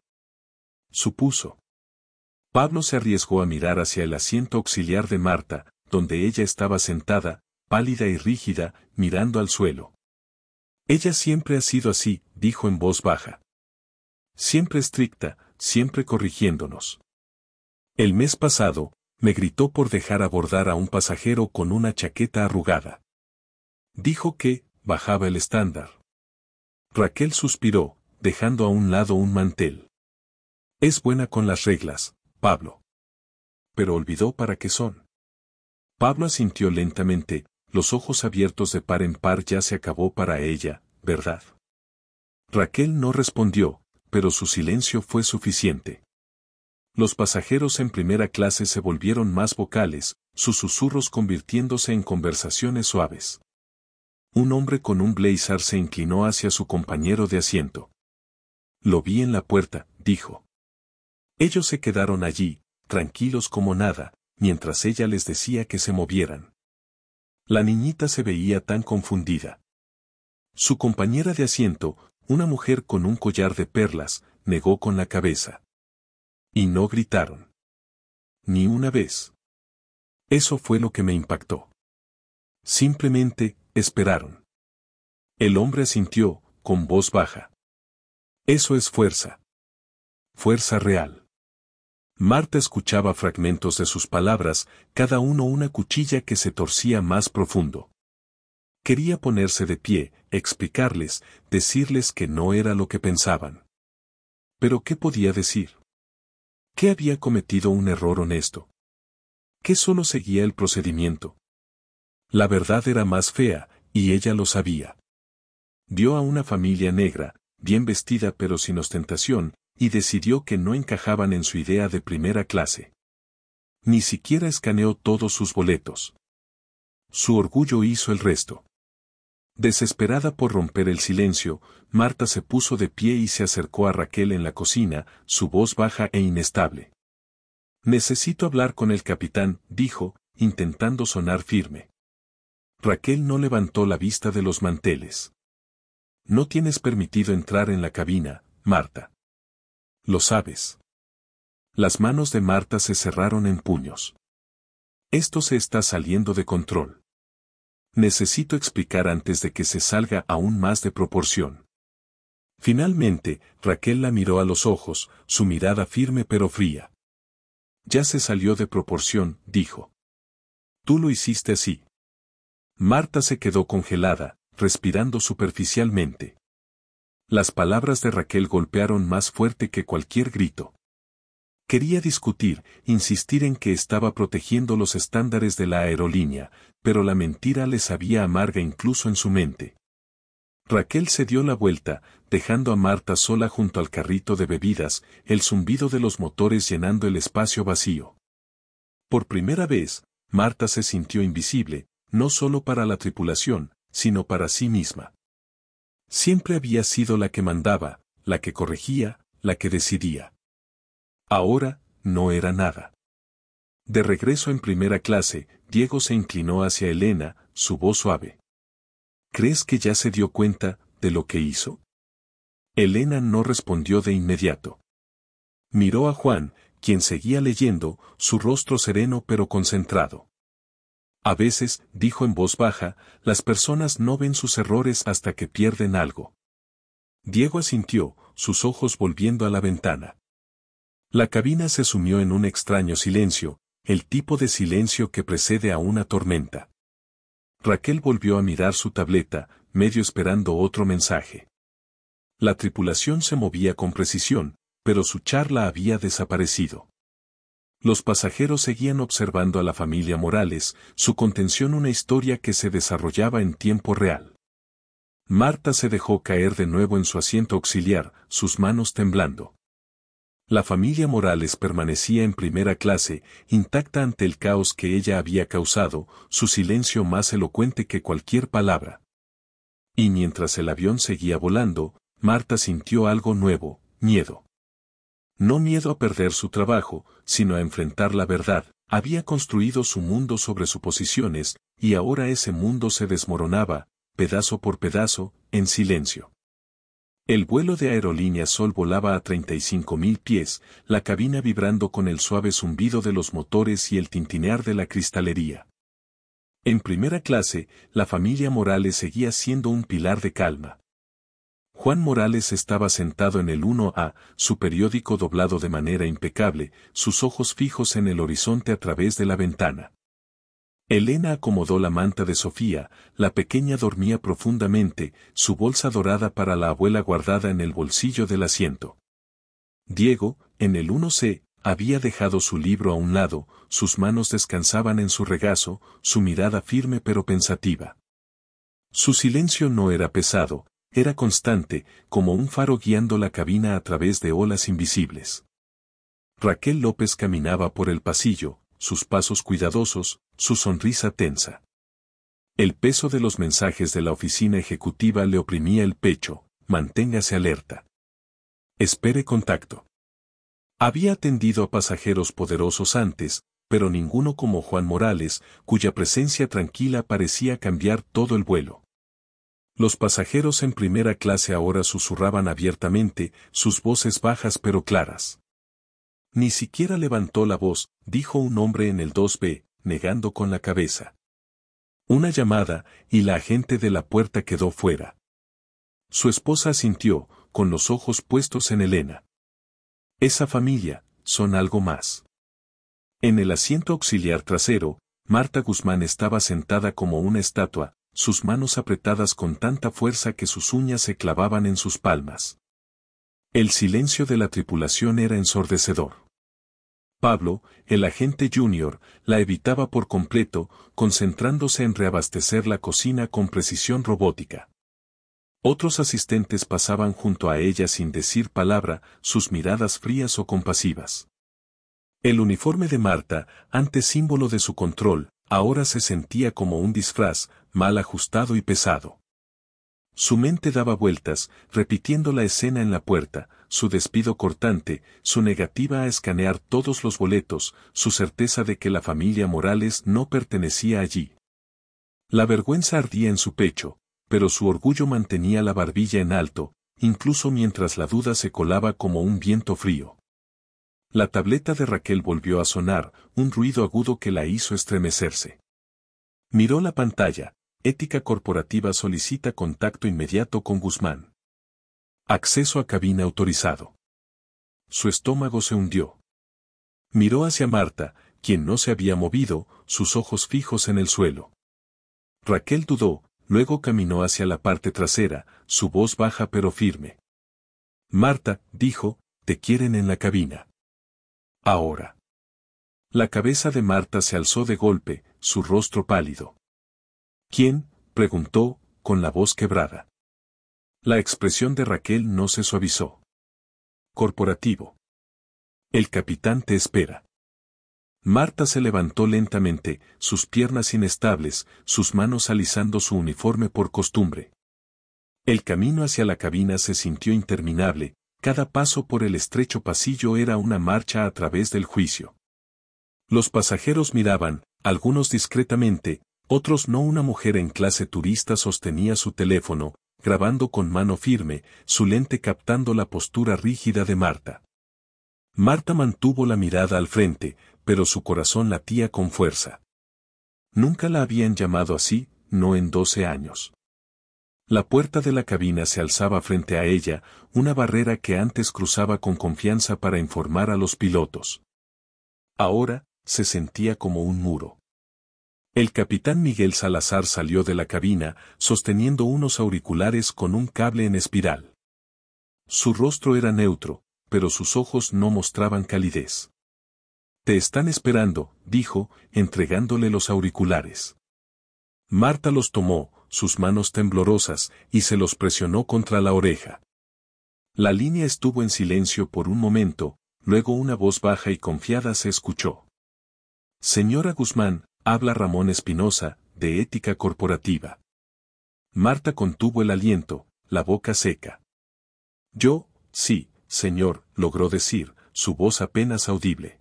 Supuso. Pablo se arriesgó a mirar hacia el asiento auxiliar de Marta, donde ella estaba sentada, pálida y rígida, mirando al suelo. «Ella siempre ha sido así», dijo en voz baja. «Siempre estricta, siempre corrigiéndonos. El mes pasado, me gritó por dejar abordar a un pasajero con una chaqueta arrugada. Dijo que bajaba el estándar». Raquel suspiró, dejando a un lado un mantel. «Es buena con las reglas, Pablo». «Pero olvidó para qué son». Pablo asintió lentamente, los ojos abiertos de par en par. «Ya se acabó para ella, ¿verdad?». Raquel no respondió, pero su silencio fue suficiente. Los pasajeros en primera clase se volvieron más vocales, sus susurros convirtiéndose en conversaciones suaves. Un hombre con un blazer se inclinó hacia su compañero de asiento. «Lo vi en la puerta», dijo. Ellos se quedaron allí, tranquilos como nada, mientras ella les decía que se movieran. La niñita se veía tan confundida. Su compañera de asiento, una mujer con un collar de perlas, negó con la cabeza. Y no gritaron. Ni una vez. Eso fue lo que me impactó. Simplemente, esperaron. El hombre asintió, con voz baja. Eso es fuerza. Fuerza real. Marta escuchaba fragmentos de sus palabras, cada uno una cuchilla que se torcía más profundo. Quería ponerse de pie, explicarles, decirles que no era lo que pensaban. Pero ¿qué podía decir? ¿Qué había cometido un error honesto? ¿Qué solo seguía el procedimiento? La verdad era más fea, y ella lo sabía. Vio a una familia negra, bien vestida pero sin ostentación, y decidió que no encajaban en su idea de primera clase. Ni siquiera escaneó todos sus boletos. Su orgullo hizo el resto. Desesperada por romper el silencio, Marta se puso de pie y se acercó a Raquel en la cocina, su voz baja e inestable. Necesito hablar con el capitán, dijo, intentando sonar firme. Raquel no levantó la vista de los manteles. No tienes permitido entrar en la cabina, Marta. Lo sabes. Las manos de Marta se cerraron en puños. Esto se está saliendo de control. Necesito explicar antes de que se salga aún más de proporción. Finalmente, Raquel la miró a los ojos, su mirada firme pero fría. Ya se salió de proporción, dijo. Tú lo hiciste así. Marta se quedó congelada, respirando superficialmente. Las palabras de Raquel golpearon más fuerte que cualquier grito. Quería discutir, insistir en que estaba protegiendo los estándares de la aerolínea, pero la mentira le sabía amarga incluso en su mente. Raquel se dio la vuelta, dejando a Marta sola junto al carrito de bebidas, el zumbido de los motores llenando el espacio vacío. Por primera vez, Marta se sintió invisible, no solo para la tripulación, sino para sí misma. Siempre había sido la que mandaba, la que corregía, la que decidía. Ahora, no era nada. De regreso en primera clase, Diego se inclinó hacia Elena, su voz suave. ¿Crees que ya se dio cuenta de lo que hizo? Elena no respondió de inmediato. Miró a Juan, quien seguía leyendo, su rostro sereno pero concentrado. A veces, dijo en voz baja, las personas no ven sus errores hasta que pierden algo. Diego asintió, sus ojos volviendo a la ventana. La cabina se sumió en un extraño silencio, el tipo de silencio que precede a una tormenta. Raquel volvió a mirar su tableta, medio esperando otro mensaje. La tripulación se movía con precisión, pero su charla había desaparecido. Los pasajeros seguían observando a la familia Morales, su contención una historia que se desarrollaba en tiempo real. Marta se dejó caer de nuevo en su asiento auxiliar, sus manos temblando. La familia Morales permanecía en primera clase, intacta ante el caos que ella había causado, su silencio más elocuente que cualquier palabra. Y mientras el avión seguía volando, Marta sintió algo nuevo, miedo. No miedo a perder su trabajo, sino a enfrentar la verdad. Había construido su mundo sobre suposiciones, y ahora ese mundo se desmoronaba, pedazo por pedazo, en silencio. El vuelo de Aerolínea Sol volaba a 35.000 pies, la cabina vibrando con el suave zumbido de los motores y el tintinear de la cristalería. En primera clase, la familia Morales seguía siendo un pilar de calma. Juan Morales estaba sentado en el 1A, su periódico doblado de manera impecable, sus ojos fijos en el horizonte a través de la ventana. Elena acomodó la manta de Sofía, la pequeña dormía profundamente, su bolsa dorada para la abuela guardada en el bolsillo del asiento. Diego, en el 1C, había dejado su libro a un lado, sus manos descansaban en su regazo, su mirada firme pero pensativa. Su silencio no era pesado, era constante, como un faro guiando la cabina a través de olas invisibles. Raquel López caminaba por el pasillo, sus pasos cuidadosos, su sonrisa tensa. El peso de los mensajes de la oficina ejecutiva le oprimía el pecho, manténgase alerta. Espere contacto. Había atendido a pasajeros poderosos antes, pero ninguno como Juan Morales, cuya presencia tranquila parecía cambiar todo el vuelo. Los pasajeros en primera clase ahora susurraban abiertamente, sus voces bajas pero claras. Ni siquiera levantó la voz, dijo un hombre en el 2B, negando con la cabeza. Una llamada, y la agente de la puerta quedó fuera. Su esposa asintió, con los ojos puestos en Elena. Esa familia, son algo más. En el asiento auxiliar trasero, Marta Guzmán estaba sentada como una estatua, sus manos apretadas con tanta fuerza que sus uñas se clavaban en sus palmas. El silencio de la tripulación era ensordecedor. Pablo, el agente junior, la evitaba por completo, concentrándose en reabastecer la cocina con precisión robótica. Otros asistentes pasaban junto a ella sin decir palabra, sus miradas frías o compasivas. El uniforme de Marta, antes símbolo de su control, ahora se sentía como un disfraz, mal ajustado y pesado. Su mente daba vueltas, repitiendo la escena en la puerta, su despido cortante, su negativa a escanear todos los boletos, su certeza de que la familia Morales no pertenecía allí. La vergüenza ardía en su pecho, pero su orgullo mantenía la barbilla en alto, incluso mientras la duda se colaba como un viento frío. La tableta de Raquel volvió a sonar, un ruido agudo que la hizo estremecerse. Miró la pantalla. Ética corporativa solicita contacto inmediato con Guzmán. Acceso a cabina autorizado. Su estómago se hundió. Miró hacia Marta, quien no se había movido, sus ojos fijos en el suelo. Raquel dudó, luego caminó hacia la parte trasera, su voz baja pero firme. Marta, dijo, te quieren en la cabina. Ahora. La cabeza de Marta se alzó de golpe, su rostro pálido. ¿Quién?, preguntó, con la voz quebrada. La expresión de Raquel no se suavizó. Corporativo. El capitán te espera. Marta se levantó lentamente, sus piernas inestables, sus manos alisando su uniforme por costumbre. El camino hacia la cabina se sintió interminable, cada paso por el estrecho pasillo era una marcha a través del juicio. Los pasajeros miraban, algunos discretamente, otros no. Una mujer en clase turista sostenía su teléfono, grabando con mano firme, su lente captando la postura rígida de Marta. Marta mantuvo la mirada al frente, pero su corazón latía con fuerza. Nunca la habían llamado así, no en 12 años. La puerta de la cabina se alzaba frente a ella, una barrera que antes cruzaba con confianza para informar a los pilotos. Ahora, se sentía como un muro. El capitán Miguel Salazar salió de la cabina, sosteniendo unos auriculares con un cable en espiral. Su rostro era neutro, pero sus ojos no mostraban calidez. Te están esperando, dijo, entregándole los auriculares. Marta los tomó, sus manos temblorosas, y se los presionó contra la oreja. La línea estuvo en silencio por un momento, luego una voz baja y confiada se escuchó. Señora Guzmán, habla Ramón Espinosa, de Ética Corporativa. Marta contuvo el aliento, la boca seca. Yo, sí, señor, logró decir, su voz apenas audible.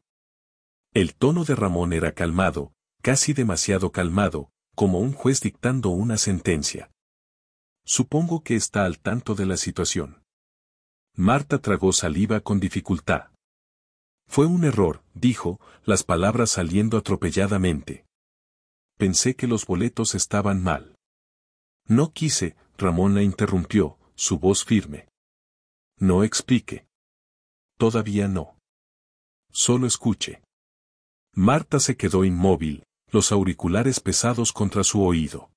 El tono de Ramón era calmado, casi demasiado calmado, como un juez dictando una sentencia. Supongo que está al tanto de la situación. Marta tragó saliva con dificultad. Fue un error, dijo, las palabras saliendo atropelladamente. Pensé que los boletos estaban mal. No quise, Ramón la interrumpió, su voz firme. No explique. Todavía no. Solo escuche. Marta se quedó inmóvil, los auriculares pesados contra su oído.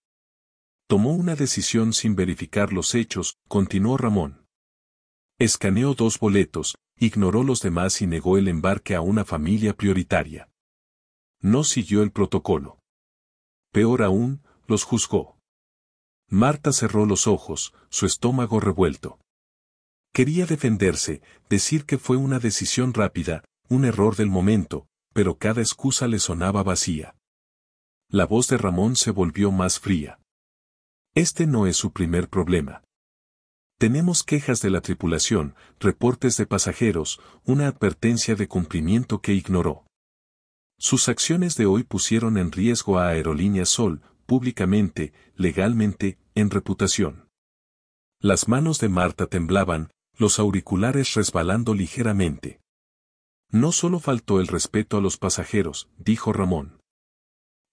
Tomó una decisión sin verificar los hechos, continuó Ramón. Escaneó 2 boletos, ignoró los demás y negó el embarque a una familia prioritaria. No siguió el protocolo. Peor aún, los juzgó. Marta cerró los ojos, su estómago revuelto. Quería defenderse, decir que fue una decisión rápida, un error del momento, pero cada excusa le sonaba vacía. La voz de Ramón se volvió más fría. Este no es su primer problema. Tenemos quejas de la tripulación, reportes de pasajeros, una advertencia de cumplimiento que ignoró. Sus acciones de hoy pusieron en riesgo a Aerolíneas Sol, públicamente, legalmente, en reputación. Las manos de Marta temblaban, los auriculares resbalando ligeramente. No solo faltó el respeto a los pasajeros, dijo Ramón.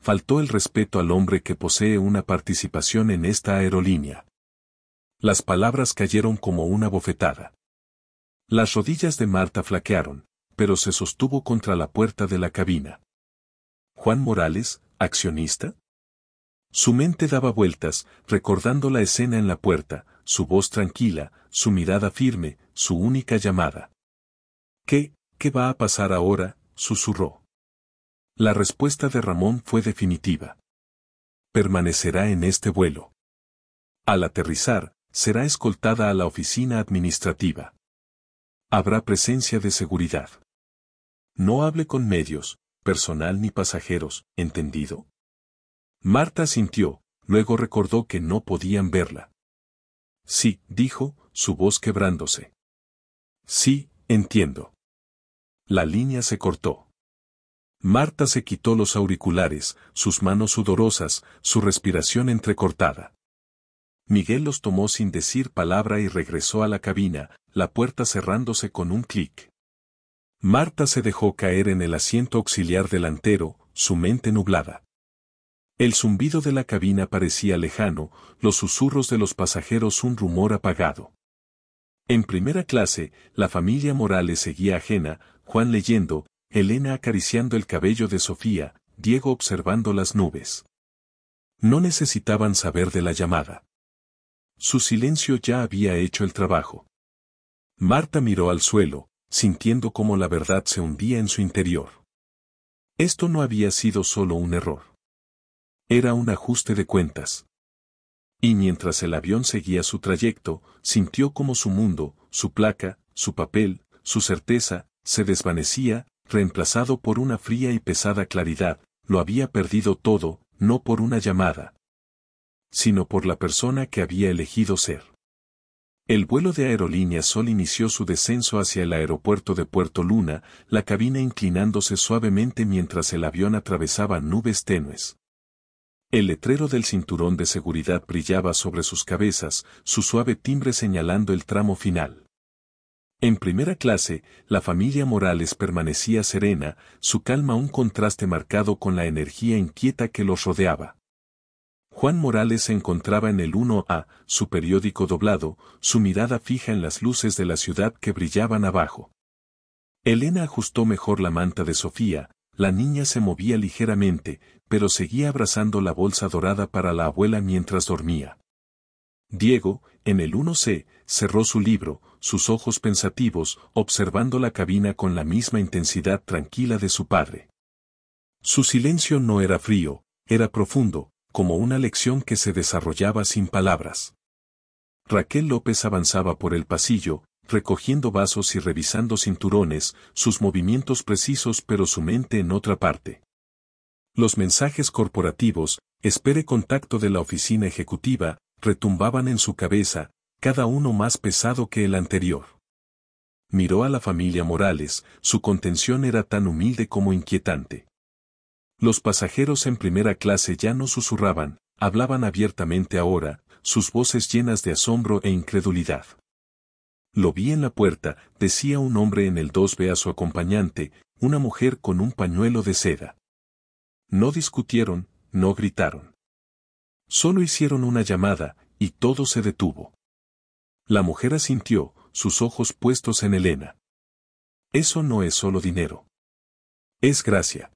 faltó el respeto al hombre que posee una participación en esta aerolínea. Las palabras cayeron como una bofetada. Las rodillas de Marta flaquearon, pero se sostuvo contra la puerta de la cabina. ¿Juan Morales, accionista? Su mente daba vueltas, recordando la escena en la puerta, su voz tranquila, su mirada firme, su única llamada. ¿Qué va a pasar ahora?, susurró. La respuesta de Ramón fue definitiva. Permanecerá en este vuelo. Al aterrizar, será escoltada a la oficina administrativa. Habrá presencia de seguridad. No hable con medios, personal ni pasajeros, ¿entendido? Marta asintió, luego recordó que no podían verla. Sí, dijo, su voz quebrándose. Sí, entiendo. La línea se cortó. Marta se quitó los auriculares, sus manos sudorosas, su respiración entrecortada. Miguel los tomó sin decir palabra y regresó a la cabina, la puerta cerrándose con un clic. Marta se dejó caer en el asiento auxiliar delantero, su mente nublada. El zumbido de la cabina parecía lejano, los susurros de los pasajeros un rumor apagado. En primera clase, la familia Morales seguía ajena, Juan leyendo, Elena acariciando el cabello de Sofía, Diego observando las nubes. No necesitaban saber de la llamada. Su silencio ya había hecho el trabajo. Marta miró al suelo, sintiendo cómo la verdad se hundía en su interior. Esto no había sido solo un error. Era un ajuste de cuentas. Y mientras el avión seguía su trayecto, sintió como su mundo, su placa, su papel, su certeza, se desvanecía, reemplazado por una fría y pesada claridad. Lo había perdido todo, no por una llamada, sino por la persona que había elegido ser. El vuelo de Aerolíneas Sol inició su descenso hacia el aeropuerto de Puerto Luna, la cabina inclinándose suavemente mientras el avión atravesaba nubes tenues. El letrero del cinturón de seguridad brillaba sobre sus cabezas, su suave timbre señalando el tramo final. En primera clase, la familia Morales permanecía serena, su calma un contraste marcado con la energía inquieta que los rodeaba. Juan Morales se encontraba en el 1A, su periódico doblado, su mirada fija en las luces de la ciudad que brillaban abajo. Elena ajustó mejor la manta de Sofía, la niña se movía ligeramente, pero seguía abrazando la bolsa dorada para la abuela mientras dormía. Diego, en el 1C, cerró su libro, sus ojos pensativos, observando la cabina con la misma intensidad tranquila de su padre. Su silencio no era frío, era profundo, como una lección que se desarrollaba sin palabras. Raquel López avanzaba por el pasillo, recogiendo vasos y revisando cinturones, sus movimientos precisos pero su mente en otra parte. Los mensajes corporativos, espere contacto de la oficina ejecutiva, retumbaban en su cabeza, cada uno más pesado que el anterior. Miró a la familia Morales, su contención era tan humilde como inquietante. Los pasajeros en primera clase ya no susurraban, hablaban abiertamente ahora, sus voces llenas de asombro e incredulidad. Lo vi en la puerta, decía un hombre en el 2B a su acompañante, una mujer con un pañuelo de seda. No discutieron, no gritaron. Solo hicieron una llamada, y todo se detuvo. La mujer asintió, sus ojos puestos en Elena. Eso no es solo dinero. Es gracia.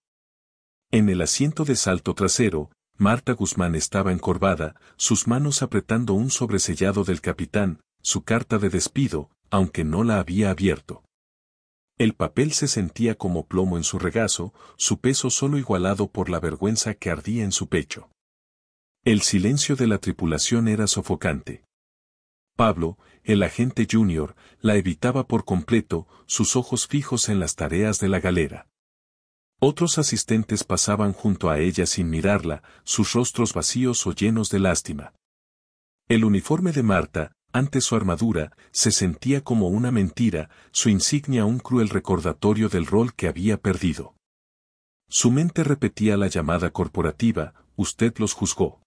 En el asiento de salto trasero, Marta Guzmán estaba encorvada, sus manos apretando un sobresellado del capitán, su carta de despido, aunque no la había abierto. El papel se sentía como plomo en su regazo, su peso solo igualado por la vergüenza que ardía en su pecho. El silencio de la tripulación era sofocante. Pablo, el agente junior, la evitaba por completo, sus ojos fijos en las tareas de la galera. Otros asistentes pasaban junto a ella sin mirarla, sus rostros vacíos o llenos de lástima. El uniforme de Marta, ante su armadura, se sentía como una mentira, su insignia un cruel recordatorio del rol que había perdido. Su mente repetía la llamada corporativa, usted los juzgó.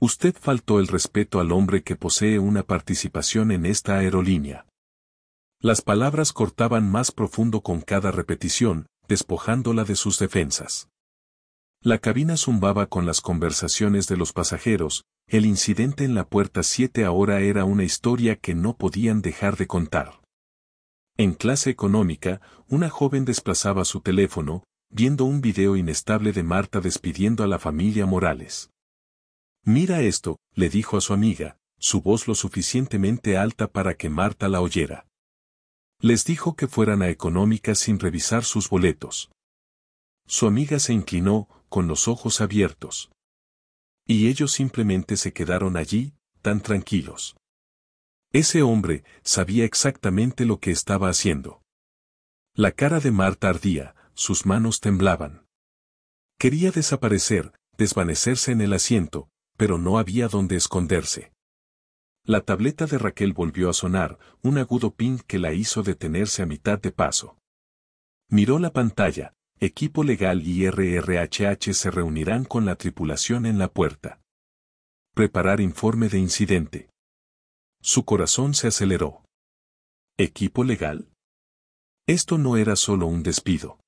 Usted faltó el respeto al hombre que posee una participación en esta aerolínea. Las palabras cortaban más profundo con cada repetición, despojándola de sus defensas. La cabina zumbaba con las conversaciones de los pasajeros, el incidente en la puerta 7 ahora era una historia que no podían dejar de contar. En clase económica, una joven desplazaba su teléfono, viendo un video inestable de Marta despidiendo a la familia Morales. «Mira esto», le dijo a su amiga, su voz lo suficientemente alta para que Marta la oyera. Les dijo que fueran a económica sin revisar sus boletos. Su amiga se inclinó, con los ojos abiertos. Y ellos simplemente se quedaron allí, tan tranquilos. Ese hombre sabía exactamente lo que estaba haciendo. La cara de Marta ardía, sus manos temblaban. Quería desaparecer, desvanecerse en el asiento, pero no había dónde esconderse. La tableta de Raquel volvió a sonar, un agudo ping que la hizo detenerse a mitad de paso. Miró la pantalla, equipo legal y RRHH se reunirán con la tripulación en la puerta. Preparar informe de incidente. Su corazón se aceleró. ¿Equipo legal? Esto no era solo un despido.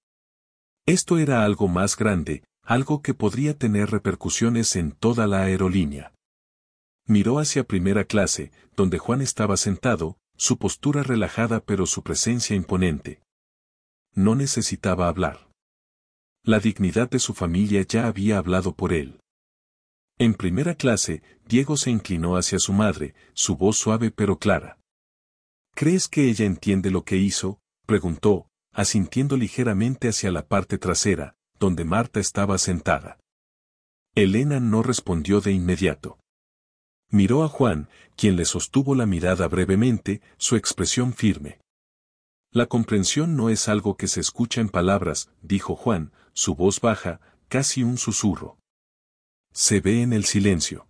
Esto era algo más grande, algo que podría tener repercusiones en toda la aerolínea. Miró hacia primera clase, donde Juan estaba sentado, su postura relajada pero su presencia imponente. No necesitaba hablar. La dignidad de su familia ya había hablado por él. En primera clase, Diego se inclinó hacia su madre, su voz suave pero clara. ¿Crees que ella entiende lo que hizo?, preguntó, asintiendo ligeramente hacia la parte trasera, donde Marta estaba sentada. Elena no respondió de inmediato. Miró a Juan, quien le sostuvo la mirada brevemente, su expresión firme. La comprensión no es algo que se escucha en palabras, dijo Juan, su voz baja, casi un susurro. Se ve en el silencio.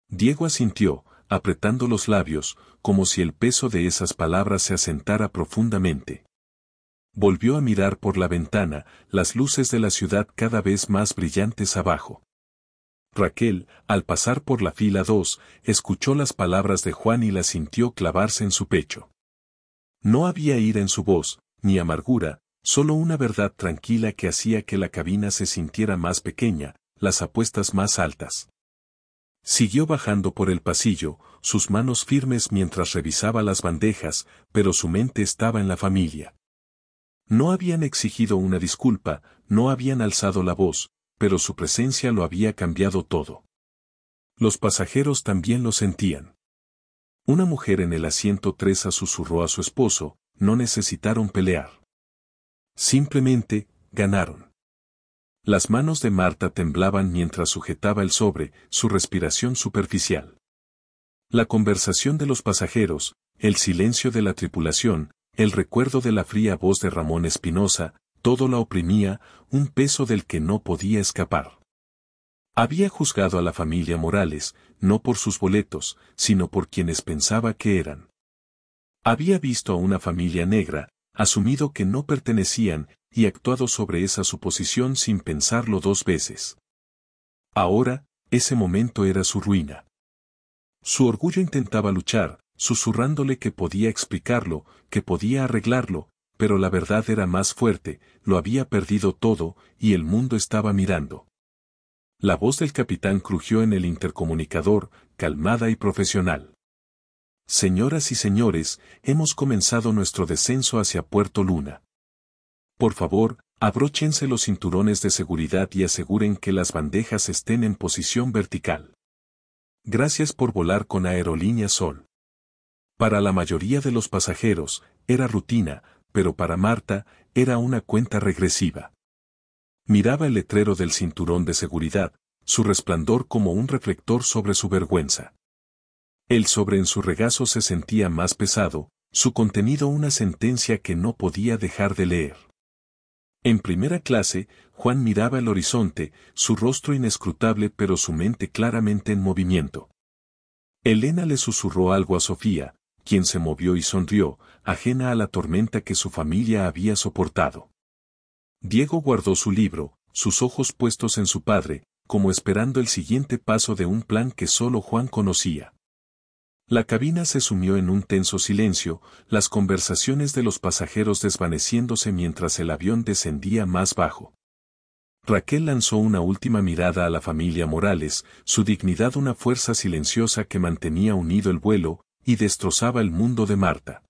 Diego asintió, apretando los labios, como si el peso de esas palabras se asentara profundamente. Volvió a mirar por la ventana, las luces de la ciudad cada vez más brillantes abajo. Raquel, al pasar por la fila 2, escuchó las palabras de Juan y las sintió clavarse en su pecho. No había ira en su voz, ni amargura, solo una verdad tranquila que hacía que la cabina se sintiera más pequeña, las apuestas más altas. Siguió bajando por el pasillo, sus manos firmes mientras revisaba las bandejas, pero su mente estaba en la familia. No habían exigido una disculpa, no habían alzado la voz, pero su presencia lo había cambiado todo. Los pasajeros también lo sentían. Una mujer en el asiento 3 susurró a su esposo, no necesitaron pelear. Simplemente, ganaron. Las manos de Marta temblaban mientras sujetaba el sobre, su respiración superficial. La conversación de los pasajeros, el silencio de la tripulación, el recuerdo de la fría voz de Ramón Espinosa, todo la oprimía, un peso del que no podía escapar. Había juzgado a la familia Morales, no por sus boletos, sino por quienes pensaba que eran. Había visto a una familia negra, asumido que no pertenecían, y actuado sobre esa suposición sin pensarlo 2 veces. Ahora, ese momento era su ruina. Su orgullo intentaba luchar, susurrándole que podía explicarlo, que podía arreglarlo, pero la verdad era más fuerte, lo había perdido todo, y el mundo estaba mirando. La voz del capitán crujió en el intercomunicador, calmada y profesional. Señoras y señores, hemos comenzado nuestro descenso hacia Puerto Luna. Por favor, abróchense los cinturones de seguridad y aseguren que las bandejas estén en posición vertical. Gracias por volar con Aerolínea Sol. Para la mayoría de los pasajeros, era rutina, pero para Marta, era una cuenta regresiva. Miraba el letrero del cinturón de seguridad, su resplandor como un reflector sobre su vergüenza. El sobre en su regazo se sentía más pesado, su contenido una sentencia que no podía dejar de leer. En primera clase, Juan miraba el horizonte, su rostro inescrutable pero su mente claramente en movimiento. Elena le susurró algo a Sofía, quien se movió y sonrió, ajena a la tormenta que su familia había soportado. Diego guardó su libro, sus ojos puestos en su padre, como esperando el siguiente paso de un plan que solo Juan conocía. La cabina se sumió en un tenso silencio, las conversaciones de los pasajeros desvaneciéndose mientras el avión descendía más bajo. Raquel lanzó una última mirada a la familia Morales, su dignidad una fuerza silenciosa que mantenía unido el vuelo, y destrozaba el mundo de Marta.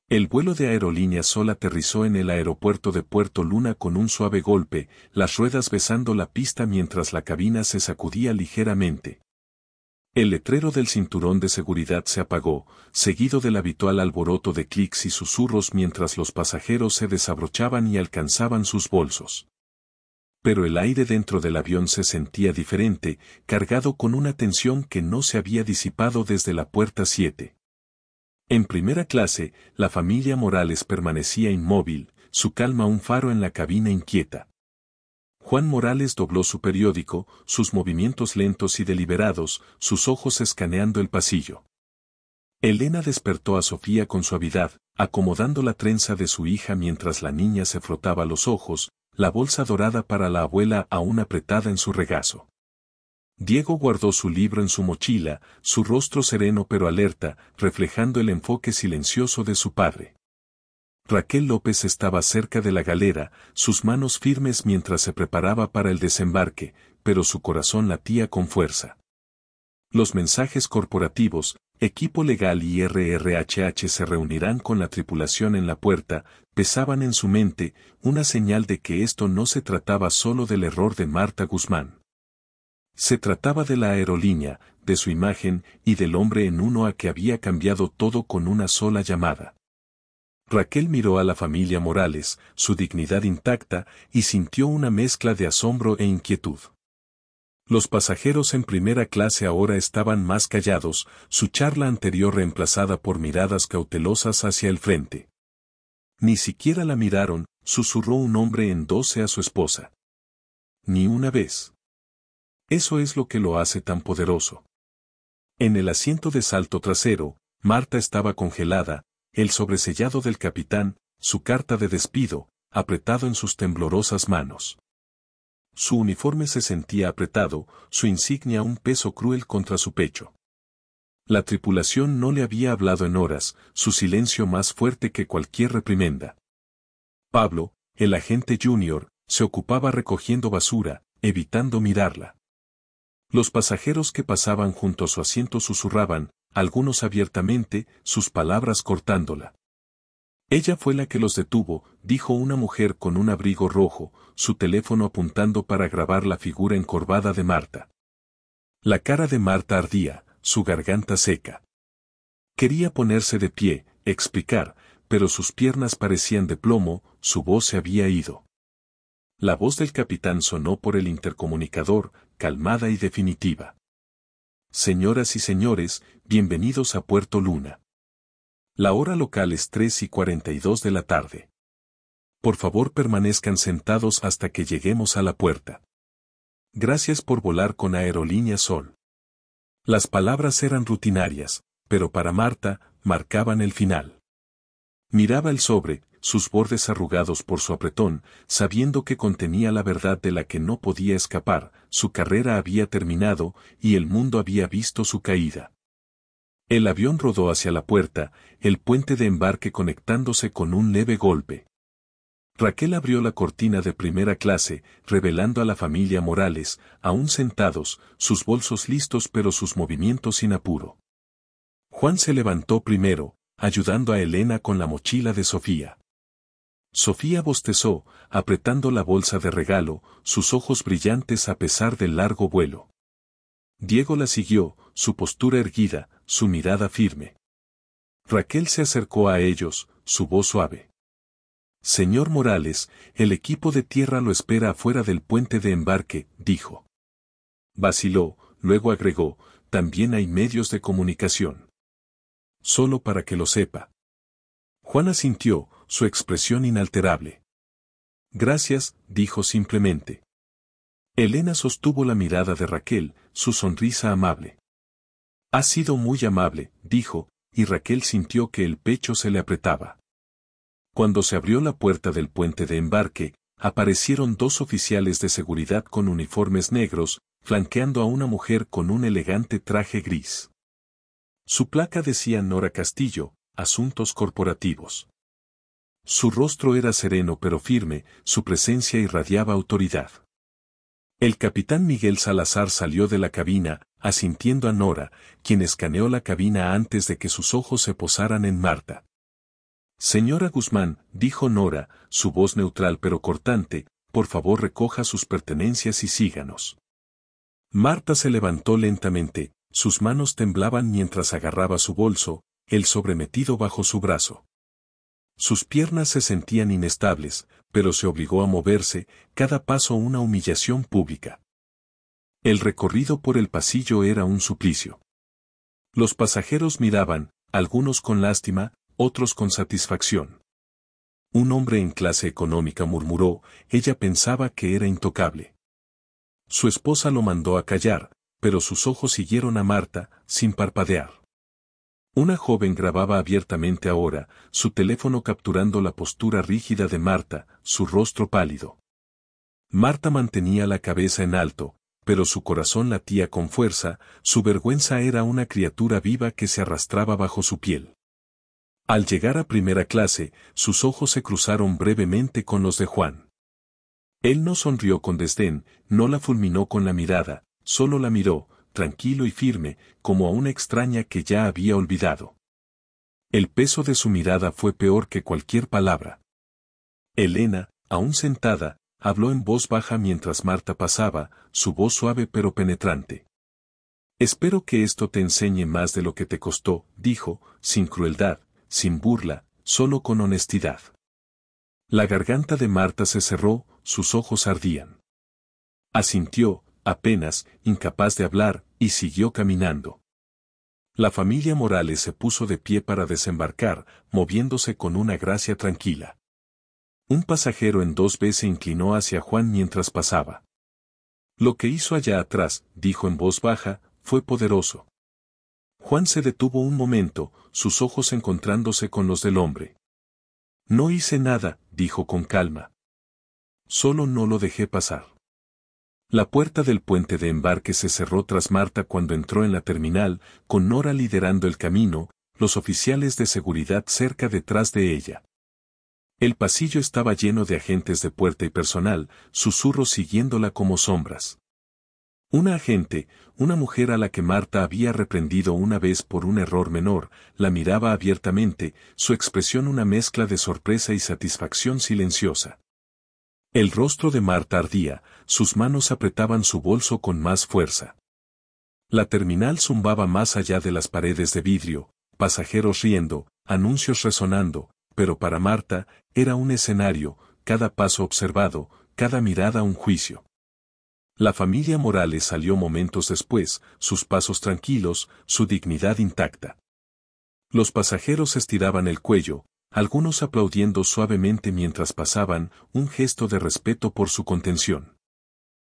El vuelo de Aerolínea Sol aterrizó en el aeropuerto de Puerto Luna con un suave golpe, las ruedas besando la pista mientras la cabina se sacudía ligeramente. El letrero del cinturón de seguridad se apagó, seguido del habitual alboroto de clics y susurros mientras los pasajeros se desabrochaban y alcanzaban sus bolsos. Pero el aire dentro del avión se sentía diferente, cargado con una tensión que no se había disipado desde la puerta 7. En primera clase, la familia Morales permanecía inmóvil, su calma un faro en la cabina inquieta. Juan Morales dobló su periódico, sus movimientos lentos y deliberados, sus ojos escaneando el pasillo. Elena despertó a Sofía con suavidad, acomodando la trenza de su hija mientras la niña se frotaba los ojos, la bolsa dorada para la abuela aún apretada en su regazo. Diego guardó su libro en su mochila, su rostro sereno pero alerta, reflejando el enfoque silencioso de su padre. Raquel López estaba cerca de la galera, sus manos firmes mientras se preparaba para el desembarque, pero su corazón latía con fuerza. Los mensajes corporativos, equipo legal y RRHH se reunirán con la tripulación en la puerta, pesaban en su mente, una señal de que esto no se trataba solo del error de Marta Guzmán. Se trataba de la aerolínea, de su imagen y del hombre en uno a que había cambiado todo con una sola llamada. Raquel miró a la familia Morales, su dignidad intacta, y sintió una mezcla de asombro e inquietud. Los pasajeros en primera clase ahora estaban más callados, su charla anterior reemplazada por miradas cautelosas hacia el frente. Ni siquiera la miraron, susurró un hombre en 12 a su esposa. Ni una vez. Eso es lo que lo hace tan poderoso. En el asiento de salto trasero, Marta estaba congelada, el sobresellado del capitán, su carta de despido, apretado en sus temblorosas manos. Su uniforme se sentía apretado, su insignia un peso cruel contra su pecho. La tripulación no le había hablado en horas, su silencio más fuerte que cualquier reprimenda. Pablo, el agente junior, se ocupaba recogiendo basura, evitando mirarla. Los pasajeros que pasaban junto a su asiento susurraban, algunos abiertamente, sus palabras cortándola. Ella fue la que los detuvo, dijo una mujer con un abrigo rojo, su teléfono apuntando para grabar la figura encorvada de Marta. La cara de Marta ardía, su garganta seca. Quería ponerse de pie, explicar, pero sus piernas parecían de plomo, su voz se había ido. La voz del capitán sonó por el intercomunicador, calmada y definitiva. Señoras y señores, bienvenidos a Puerto Luna. La hora local es 3:42 de la tarde. Por favor permanezcan sentados hasta que lleguemos a la puerta. Gracias por volar con Aerolínea Sol. Las palabras eran rutinarias, pero para Marta, marcaban el final. Miraba el sobre, sus bordes arrugados por su apretón, sabiendo que contenía la verdad de la que no podía escapar, su carrera había terminado, y el mundo había visto su caída. El avión rodó hacia la puerta, el puente de embarque conectándose con un leve golpe. Raquel abrió la cortina de primera clase, revelando a la familia Morales, aún sentados, sus bolsos listos pero sus movimientos sin apuro. Juan se levantó primero, ayudando a Elena con la mochila de Sofía. Sofía bostezó, apretando la bolsa de regalo, sus ojos brillantes a pesar del largo vuelo. Diego la siguió, su postura erguida, su mirada firme. Raquel se acercó a ellos, su voz suave. Señor Morales, el equipo de tierra lo espera afuera del puente de embarque, dijo. Vaciló, luego agregó, también hay medios de comunicación. Solo para que lo sepa. Juan asintió, su expresión inalterable. Gracias, dijo simplemente. Elena sostuvo la mirada de Raquel, su sonrisa amable. Ha sido muy amable, dijo, y Raquel sintió que el pecho se le apretaba. Cuando se abrió la puerta del puente de embarque, aparecieron dos oficiales de seguridad con uniformes negros, flanqueando a una mujer con un elegante traje gris. Su placa decía Nora Castillo, Asuntos Corporativos. Su rostro era sereno pero firme, su presencia irradiaba autoridad. El capitán Miguel Salazar salió de la cabina, asintiendo a Nora, quien escaneó la cabina antes de que sus ojos se posaran en Marta. Señora Guzmán, dijo Nora, su voz neutral pero cortante, por favor recoja sus pertenencias y síganos. Marta se levantó lentamente, sus manos temblaban mientras agarraba su bolso, el sobremetido bajo su brazo. Sus piernas se sentían inestables, pero se obligó a moverse, cada paso una humillación pública. El recorrido por el pasillo era un suplicio. Los pasajeros miraban, algunos con lástima, otros con satisfacción. Un hombre en clase económica murmuró, ella pensaba que era intocable. Su esposa lo mandó a callar, pero sus ojos siguieron a Marta, sin parpadear. Una joven grababa abiertamente ahora, su teléfono capturando la postura rígida de Marta, su rostro pálido. Marta mantenía la cabeza en alto, pero su corazón latía con fuerza, su vergüenza era una criatura viva que se arrastraba bajo su piel. Al llegar a primera clase, sus ojos se cruzaron brevemente con los de Juan. Él no sonrió con desdén, no la fulminó con la mirada, solo la miró, tranquilo y firme, como a una extraña que ya había olvidado. El peso de su mirada fue peor que cualquier palabra. Elena, aún sentada, habló en voz baja mientras Marta pasaba, su voz suave pero penetrante. Espero que esto te enseñe más de lo que te costó, dijo, sin crueldad, sin burla, solo con honestidad. La garganta de Marta se cerró, sus ojos ardían. Asintió, apenas, incapaz de hablar, y siguió caminando. La familia Morales se puso de pie para desembarcar, moviéndose con una gracia tranquila. Un pasajero en 2B se inclinó hacia Juan mientras pasaba. Lo que hizo allá atrás, dijo en voz baja, fue poderoso. Juan se detuvo un momento, sus ojos encontrándose con los del hombre. No hice nada, dijo con calma. Solo no lo dejé pasar. La puerta del puente de embarque se cerró tras Marta cuando entró en la terminal, con Nora liderando el camino, los oficiales de seguridad cerca detrás de ella. El pasillo estaba lleno de agentes de puerta y personal, susurros siguiéndola como sombras. Una agente, una mujer a la que Marta había reprendido una vez por un error menor, la miraba abiertamente, su expresión una mezcla de sorpresa y satisfacción silenciosa. El rostro de Marta ardía, sus manos apretaban su bolso con más fuerza. La terminal zumbaba más allá de las paredes de vidrio, pasajeros riendo, anuncios resonando, pero para Marta, era un escenario, cada paso observado, cada mirada un juicio. La familia Morales salió momentos después, sus pasos tranquilos, su dignidad intacta. Los pasajeros estiraban el cuello, algunos aplaudiendo suavemente mientras pasaban, un gesto de respeto por su contención.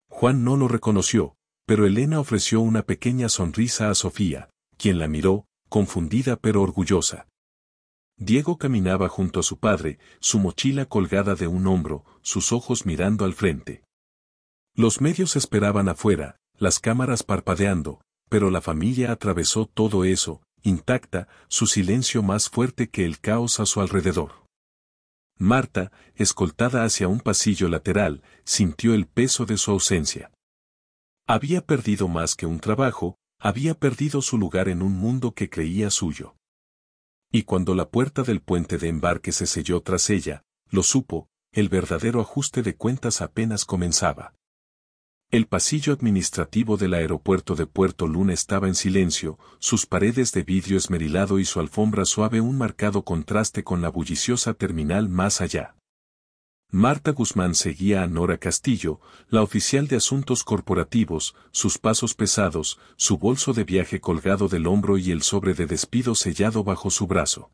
Juan no lo reconoció, pero Elena ofreció una pequeña sonrisa a Sofía, quien la miró, confundida pero orgullosa. Diego caminaba junto a su padre, su mochila colgada de un hombro, sus ojos mirando al frente. Los medios esperaban afuera, las cámaras parpadeando, pero la familia atravesó todo eso, intacta, su silencio más fuerte que el caos a su alrededor. Marta, escoltada hacia un pasillo lateral, sintió el peso de su ausencia. Había perdido más que un trabajo, había perdido su lugar en un mundo que creía suyo. Y cuando la puerta del puente de embarque se selló tras ella, lo supo, el verdadero ajuste de cuentas apenas comenzaba. El pasillo administrativo del aeropuerto de Puerto Luna estaba en silencio, sus paredes de vidrio esmerilado y su alfombra suave un marcado contraste con la bulliciosa terminal más allá. Marta Guzmán seguía a Nora Castillo, la oficial de asuntos corporativos, sus pasos pesados, su bolso de viaje colgado del hombro y el sobre de despido sellado bajo su brazo.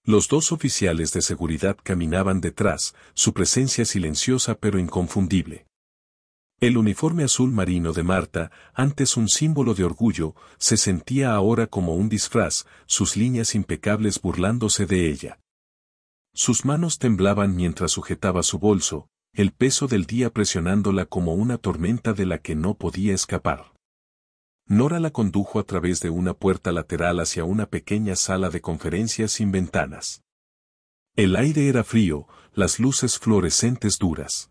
Los dos oficiales de seguridad caminaban detrás, su presencia silenciosa pero inconfundible. El uniforme azul marino de Marta, antes un símbolo de orgullo, se sentía ahora como un disfraz, sus líneas impecables burlándose de ella. Sus manos temblaban mientras sujetaba su bolso, el peso del día presionándola como una tormenta de la que no podía escapar. Nora la condujo a través de una puerta lateral hacia una pequeña sala de conferencias sin ventanas. El aire era frío, las luces fluorescentes duras.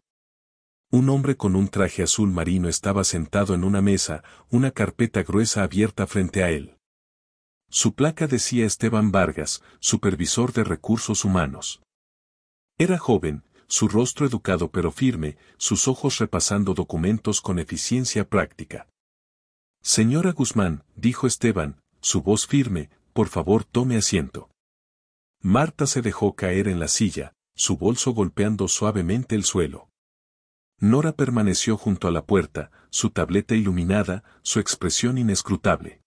Un hombre con un traje azul marino estaba sentado en una mesa, una carpeta gruesa abierta frente a él. Su placa decía Esteban Vargas, supervisor de recursos humanos. Era joven, su rostro educado pero firme, sus ojos repasando documentos con eficiencia práctica. Señora Guzmán, dijo Esteban, su voz firme, por favor tome asiento. Marta se dejó caer en la silla, su bolso golpeando suavemente el suelo. Nora permaneció junto a la puerta, su tableta iluminada, su expresión inescrutable.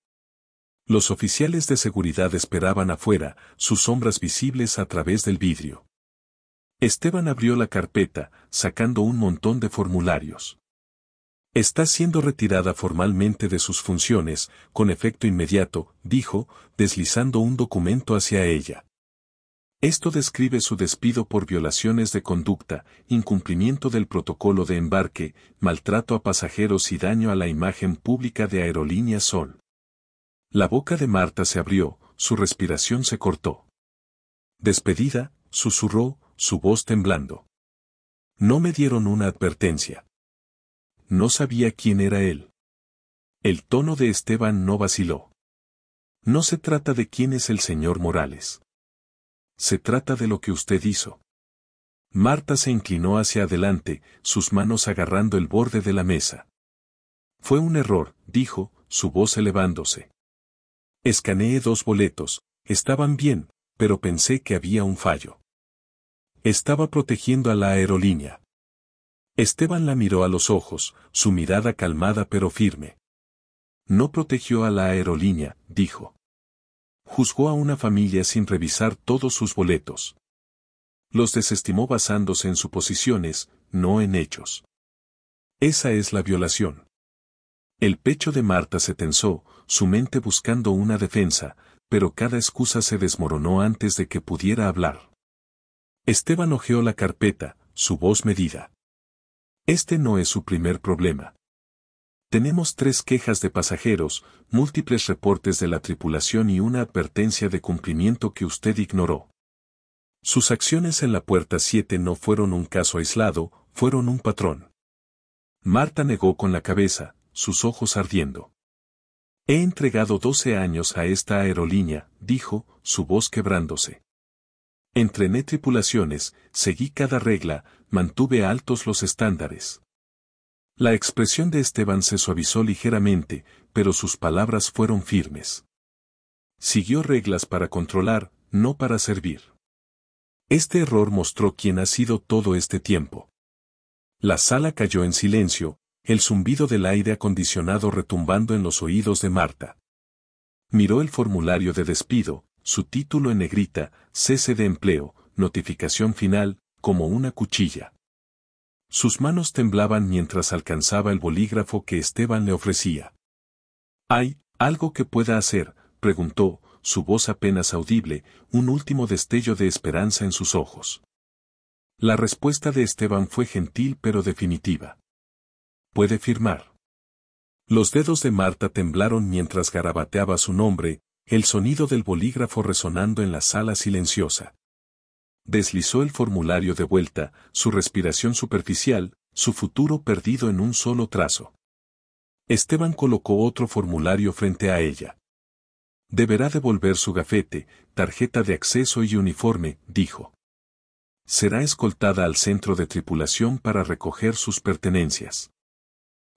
Los oficiales de seguridad esperaban afuera, sus sombras visibles a través del vidrio. Esteban abrió la carpeta, sacando un montón de formularios. Está siendo retirada formalmente de sus funciones, con efecto inmediato, dijo, deslizando un documento hacia ella. Esto describe su despido por violaciones de conducta, incumplimiento del protocolo de embarque, maltrato a pasajeros y daño a la imagen pública de Aerolíneas Sol. La boca de Marta se abrió, su respiración se cortó. Despedida, susurró, su voz temblando. No me dieron una advertencia. No sabía quién era él. El tono de Esteban no vaciló. No se trata de quién es el señor Morales. Se trata de lo que usted hizo. Marta se inclinó hacia adelante, sus manos agarrando el borde de la mesa. Fue un error, dijo, su voz elevándose. Escaneé 2 boletos, estaban bien, pero pensé que había un fallo. Estaba protegiendo a la aerolínea. Esteban la miró a los ojos, su mirada calmada pero firme. No protegió a la aerolínea, dijo. Juzgó a una familia sin revisar todos sus boletos. Los desestimó basándose en suposiciones, no en hechos. Esa es la violación. El pecho de Marta se tensó, su mente buscando una defensa, pero cada excusa se desmoronó antes de que pudiera hablar. Esteban hojeó la carpeta, su voz medida. Este no es su primer problema. Tenemos 3 quejas de pasajeros, múltiples reportes de la tripulación y una advertencia de cumplimiento que usted ignoró. Sus acciones en la puerta 7 no fueron un caso aislado, fueron un patrón. Marta negó con la cabeza, sus ojos ardiendo. He entregado 12 años a esta aerolínea, dijo, su voz quebrándose. Entrené tripulaciones, seguí cada regla, mantuve altos los estándares. La expresión de Esteban se suavizó ligeramente, pero sus palabras fueron firmes. Siguió reglas para controlar, no para servir. Este error mostró quién ha sido todo este tiempo. La sala cayó en silencio, el zumbido del aire acondicionado retumbando en los oídos de Marta. Miró el formulario de despido, su título en negrita, cese de empleo, notificación final, como una cuchilla. Sus manos temblaban mientras alcanzaba el bolígrafo que Esteban le ofrecía. ¿Hay algo que pueda hacer?, preguntó, su voz apenas audible, un último destello de esperanza en sus ojos. La respuesta de Esteban fue gentil pero definitiva. ¿Puede firmar? Los dedos de Marta temblaron mientras garabateaba su nombre, el sonido del bolígrafo resonando en la sala silenciosa. Deslizó el formulario de vuelta, su respiración superficial, su futuro perdido en un solo trazo. Esteban colocó otro formulario frente a ella. Deberá devolver su gafete, tarjeta de acceso y uniforme, dijo. Será escoltada al centro de tripulación para recoger sus pertenencias.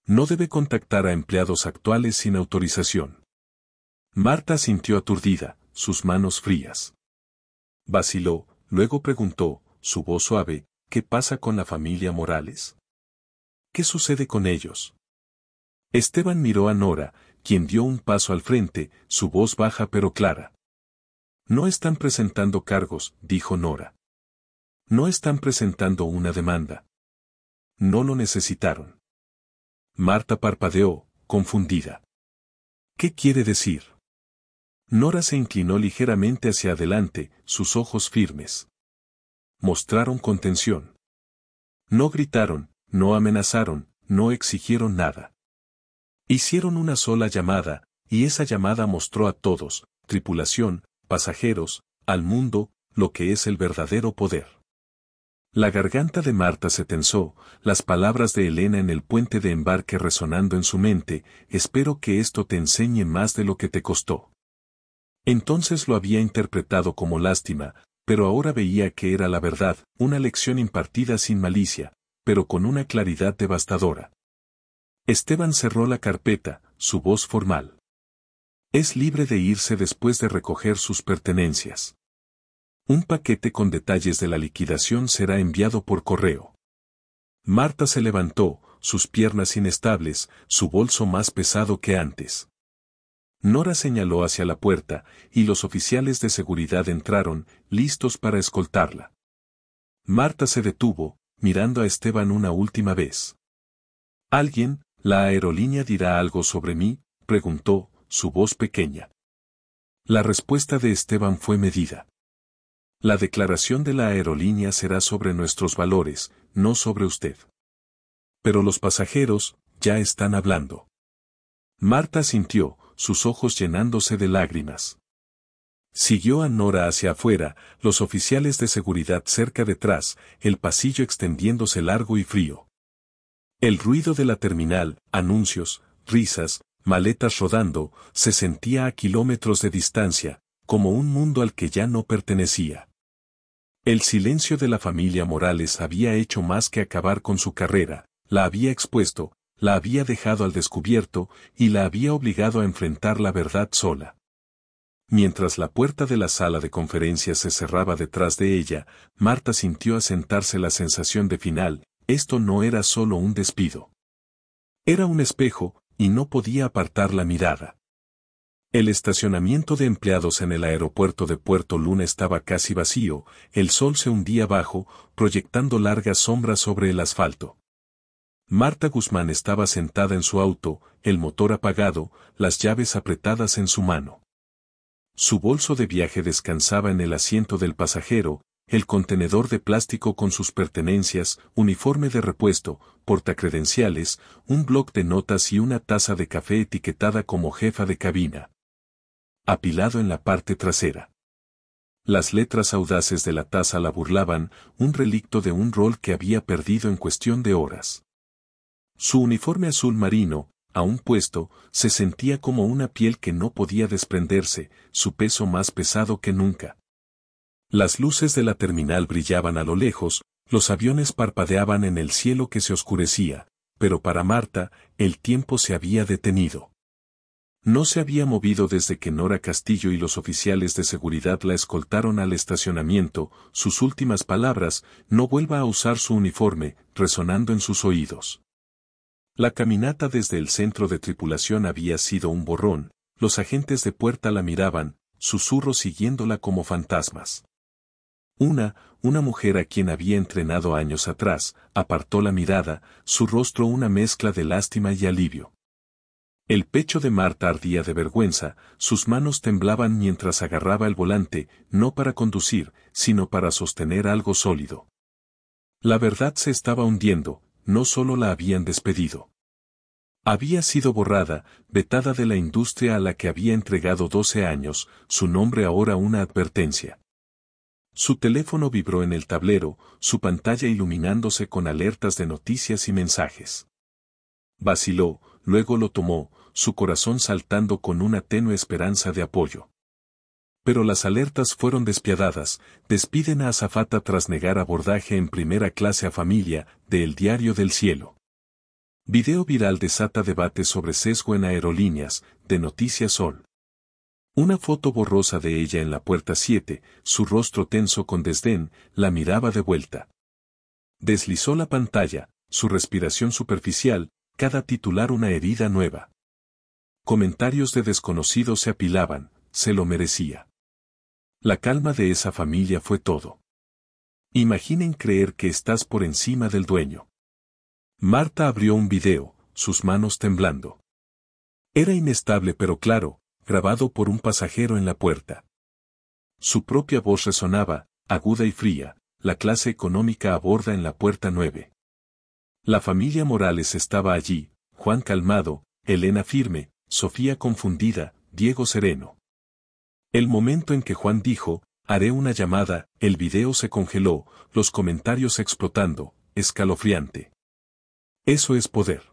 No debe contactar a empleados actuales sin autorización. Marta sintió aturdida, sus manos frías. Vaciló. Luego preguntó, su voz suave, ¿qué pasa con la familia Morales? ¿Qué sucede con ellos? Esteban miró a Nora, quien dio un paso al frente, su voz baja pero clara. No están presentando cargos, dijo Nora. No están presentando una demanda. No lo necesitaron. Marta parpadeó, confundida. ¿Qué quiere decir? Nora se inclinó ligeramente hacia adelante, sus ojos firmes. Mostraron contención. No gritaron, no amenazaron, no exigieron nada. Hicieron una sola llamada, y esa llamada mostró a todos, tripulación, pasajeros, al mundo, lo que es el verdadero poder. La garganta de Marta se tensó, las palabras de Elena en el puente de embarque resonando en su mente, espero que esto te enseñe más de lo que te costó. Entonces lo había interpretado como lástima, pero ahora veía que era la verdad, una lección impartida sin malicia, pero con una claridad devastadora. Esteban cerró la carpeta, su voz formal. Es libre de irse después de recoger sus pertenencias. Un paquete con detalles de la liquidación será enviado por correo. Marta se levantó, sus piernas inestables, su bolso más pesado que antes. Nora señaló hacia la puerta, y los oficiales de seguridad entraron, listos para escoltarla. Marta se detuvo, mirando a Esteban una última vez. ¿Alguien, la aerolínea dirá algo sobre mí?, preguntó, su voz pequeña. La respuesta de Esteban fue medida. La declaración de la aerolínea será sobre nuestros valores, no sobre usted. Pero los pasajeros, ya están hablando. Marta sintió, sus ojos llenándose de lágrimas. Siguió a Nora hacia afuera, los oficiales de seguridad cerca detrás, el pasillo extendiéndose largo y frío. El ruido de la terminal, anuncios, risas, maletas rodando, se sentía a kilómetros de distancia, como un mundo al que ya no pertenecía. El silencio de la familia Morales había hecho más que acabar con su carrera, la había expuesto, la había dejado al descubierto y la había obligado a enfrentar la verdad sola. Mientras la puerta de la sala de conferencias se cerraba detrás de ella, Marta sintió asentarse la sensación de final, esto no era solo un despido. Era un espejo, y no podía apartar la mirada. El estacionamiento de empleados en el aeropuerto de Puerto Luna estaba casi vacío, el sol se hundía abajo, proyectando largas sombras sobre el asfalto. Marta Guzmán estaba sentada en su auto, el motor apagado, las llaves apretadas en su mano. Su bolso de viaje descansaba en el asiento del pasajero, el contenedor de plástico con sus pertenencias, uniforme de repuesto, portacredenciales, un bloc de notas y una taza de café etiquetada como jefa de cabina. Apilado en la parte trasera. Las letras audaces de la taza la burlaban, un relicto de un rol que había perdido en cuestión de horas. Su uniforme azul marino, aún puesto, se sentía como una piel que no podía desprenderse, su peso más pesado que nunca. Las luces de la terminal brillaban a lo lejos, los aviones parpadeaban en el cielo que se oscurecía, pero para Marta, el tiempo se había detenido. No se había movido desde que Nora Castillo y los oficiales de seguridad la escoltaron al estacionamiento, sus últimas palabras, no vuelva a usar su uniforme, resonando en sus oídos. La caminata desde el centro de tripulación había sido un borrón, los agentes de puerta la miraban, susurros siguiéndola como fantasmas. Una mujer a quien había entrenado años atrás, apartó la mirada, su rostro una mezcla de lástima y alivio. El pecho de Marta ardía de vergüenza, sus manos temblaban mientras agarraba el volante, no para conducir, sino para sostener algo sólido. La verdad se estaba hundiendo, no solo la habían despedido. Había sido borrada, vetada de la industria a la que había entregado 12 años, su nombre ahora una advertencia. Su teléfono vibró en el tablero, su pantalla iluminándose con alertas de noticias y mensajes. Vaciló, luego lo tomó, su corazón saltando con una tenue esperanza de apoyo. Pero las alertas fueron despiadadas, despiden a azafata tras negar abordaje en primera clase a familia, de El Diario del Cielo. Video viral desata debate sobre sesgo en aerolíneas, de Noticias Sol. Una foto borrosa de ella en la puerta 7, su rostro tenso con desdén, la miraba de vuelta. Deslizó la pantalla, su respiración superficial, cada titular una herida nueva. Comentarios de desconocidos se apilaban, se lo merecía. La calma de esa familia fue todo. Imaginen creer que estás por encima del dueño. Marta abrió un video, sus manos temblando. Era inestable pero claro, grabado por un pasajero en la puerta. Su propia voz resonaba, aguda y fría, la clase económica aborda en la puerta 9. La familia Morales estaba allí, Juan calmado, Elena firme, Sofía confundida, Diego sereno. El momento en que Juan dijo, Haré una llamada, el video se congeló, los comentarios explotando, escalofriante. Eso es poder.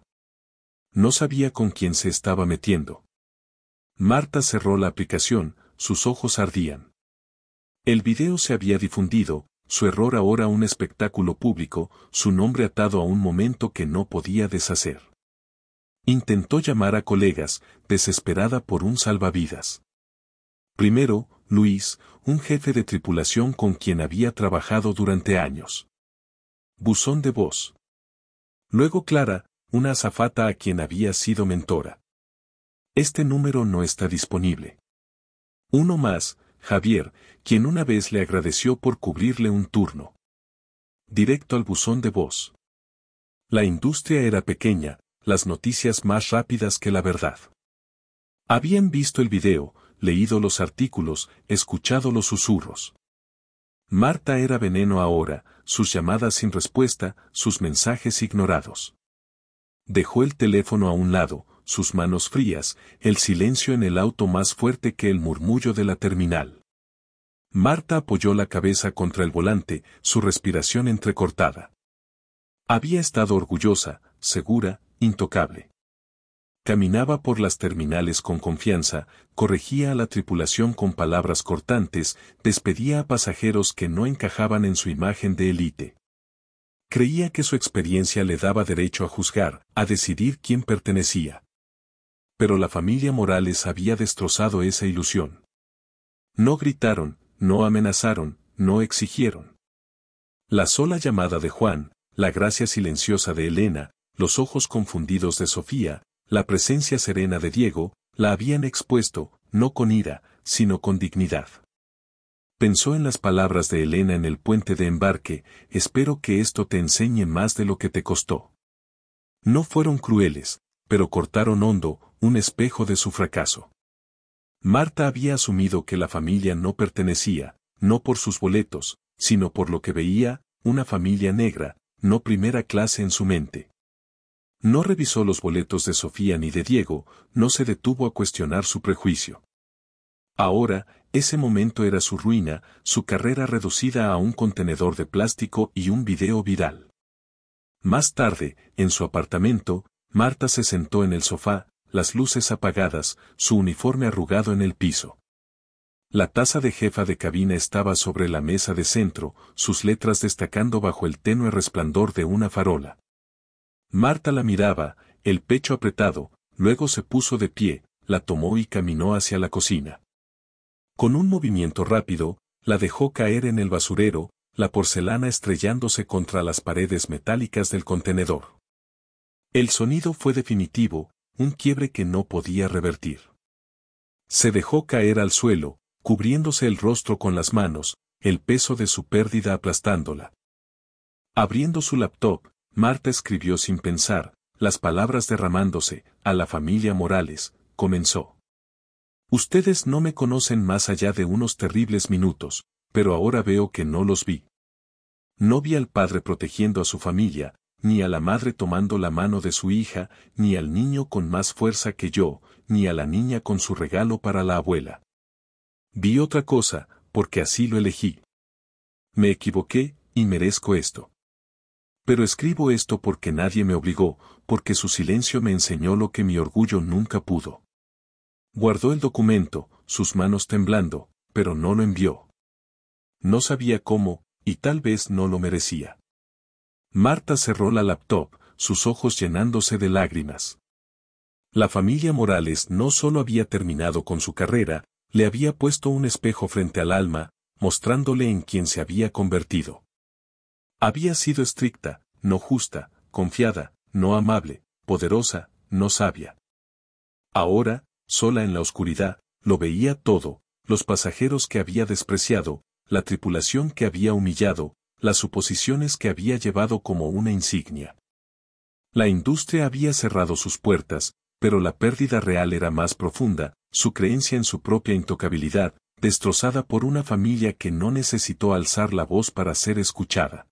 No sabía con quién se estaba metiendo. Marta cerró la aplicación, sus ojos ardían. El video se había difundido, su error ahora un espectáculo público, su nombre atado a un momento que no podía deshacer. Intentó llamar a colegas, desesperada por un salvavidas. Primero, Luis, un jefe de tripulación con quien había trabajado durante años. Buzón de voz. Luego Clara, una azafata a quien había sido mentora. Este número no está disponible. Uno más, Javier, quien una vez le agradeció por cubrirle un turno. Directo al buzón de voz. La industria era pequeña, las noticias más rápidas que la verdad. Habían visto el video, leído los artículos, escuchado los susurros. Marta era veneno ahora, sus llamadas sin respuesta, sus mensajes ignorados. Dejó el teléfono a un lado, sus manos frías, el silencio en el auto más fuerte que el murmullo de la terminal. Marta apoyó la cabeza contra el volante, su respiración entrecortada. Había estado orgullosa, segura, intocable. Caminaba por las terminales con confianza, corregía a la tripulación con palabras cortantes, despedía a pasajeros que no encajaban en su imagen de élite. Creía que su experiencia le daba derecho a juzgar, a decidir quién pertenecía. Pero la familia Morales había destrozado esa ilusión. No gritaron, no amenazaron, no exigieron. La sola llamada de Juan, la gracia silenciosa de Elena, los ojos confundidos de Sofía, la presencia serena de Diego, la habían expuesto, no con ira, sino con dignidad. Pensó en las palabras de Elena en el puente de embarque, espero que esto te enseñe más de lo que te costó. No fueron crueles, pero cortaron hondo, un espejo de su fracaso. Marta había asumido que la familia no pertenecía, no por sus boletos, sino por lo que veía, una familia negra, no primera clase en su mente. No revisó los boletos de Sofía ni de Diego, no se detuvo a cuestionar su prejuicio. Ahora, ese momento era su ruina, su carrera reducida a un contenedor de plástico y un video viral. Más tarde, en su apartamento, Marta se sentó en el sofá, las luces apagadas, su uniforme arrugado en el piso. La taza de jefa de cabina estaba sobre la mesa de centro, sus letras destacando bajo el tenue resplandor de una farola. Marta la miraba, el pecho apretado, luego se puso de pie, la tomó y caminó hacia la cocina. Con un movimiento rápido, la dejó caer en el basurero, la porcelana estrellándose contra las paredes metálicas del contenedor. El sonido fue definitivo, un quiebre que no podía revertir. Se dejó caer al suelo, cubriéndose el rostro con las manos, el peso de su pérdida aplastándola. Abriendo su laptop, Marta escribió sin pensar, las palabras derramándose, a la familia Morales, comenzó. Ustedes no me conocen más allá de unos terribles minutos, pero ahora veo que no los vi. No vi al padre protegiendo a su familia, ni a la madre tomando la mano de su hija, ni al niño con más fuerza que yo, ni a la niña con su regalo para la abuela. Vi otra cosa, porque así lo elegí. Me equivoqué, y merezco esto. Pero escribo esto porque nadie me obligó, porque su silencio me enseñó lo que mi orgullo nunca pudo. Guardó el documento, sus manos temblando, pero no lo envió. No sabía cómo, y tal vez no lo merecía. Marta cerró la laptop, sus ojos llenándose de lágrimas. La familia Morales no solo había terminado con su carrera, le había puesto un espejo frente al alma, mostrándole en quién se había convertido. Había sido estricta, no justa, confiada, no amable, poderosa, no sabia. Ahora, sola en la oscuridad, lo veía todo, los pasajeros que había despreciado, la tripulación que había humillado, las suposiciones que había llevado como una insignia. La industria había cerrado sus puertas, pero la pérdida real era más profunda, su creencia en su propia intocabilidad, destrozada por una familia que no necesitó alzar la voz para ser escuchada.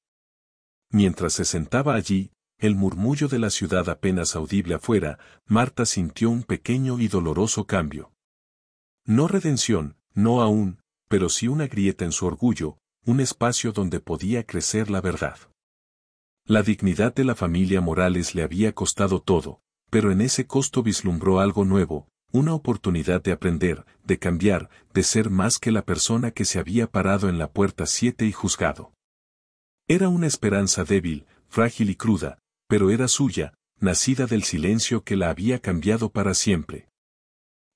Mientras se sentaba allí, el murmullo de la ciudad apenas audible afuera, Marta sintió un pequeño y doloroso cambio. No redención, no aún, pero sí una grieta en su orgullo, un espacio donde podía crecer la verdad. La dignidad de la familia Morales le había costado todo, pero en ese costo vislumbró algo nuevo, una oportunidad de aprender, de cambiar, de ser más que la persona que se había parado en la puerta 7 y juzgado. Era una esperanza débil, frágil y cruda, pero era suya, nacida del silencio que la había cambiado para siempre.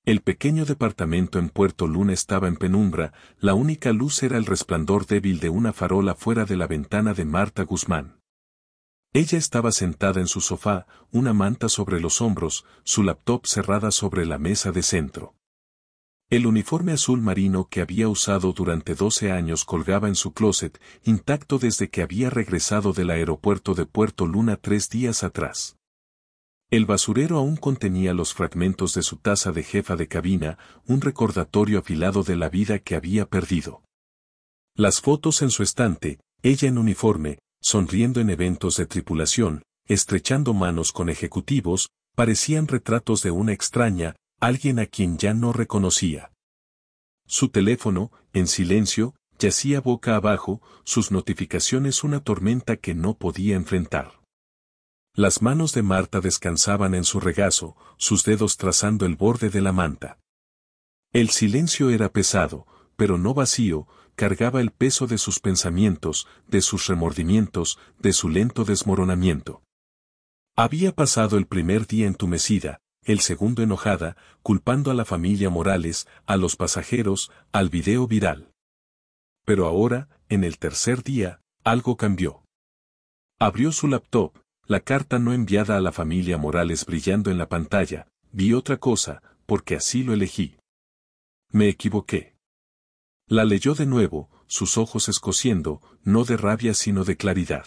El pequeño departamento en Puerto Luna estaba en penumbra, la única luz era el resplandor débil de una farola fuera de la ventana de Marta Guzmán. Ella estaba sentada en su sofá, una manta sobre los hombros, su laptop cerrada sobre la mesa de centro. El uniforme azul marino que había usado durante 12 años colgaba en su closet, intacto desde que había regresado del aeropuerto de Puerto Luna 3 días atrás. El basurero aún contenía los fragmentos de su taza de jefa de cabina, un recordatorio afilado de la vida que había perdido. Las fotos en su estante, ella en uniforme, sonriendo en eventos de tripulación, estrechando manos con ejecutivos, parecían retratos de una extraña, alguien a quien ya no reconocía. Su teléfono, en silencio, yacía boca abajo, sus notificaciones una tormenta que no podía enfrentar. Las manos de Marta descansaban en su regazo, sus dedos trazando el borde de la manta. El silencio era pesado, pero no vacío, cargaba el peso de sus pensamientos, de sus remordimientos, de su lento desmoronamiento. Había pasado el primer día entumecida, el segundo enojada, culpando a la familia Morales, a los pasajeros, al video viral. Pero ahora, en el tercer día, algo cambió. Abrió su laptop, la carta no enviada a la familia Morales brillando en la pantalla, vi otra cosa, porque así lo elegí. Me equivoqué. La leyó de nuevo, sus ojos escociendo, no de rabia sino de claridad.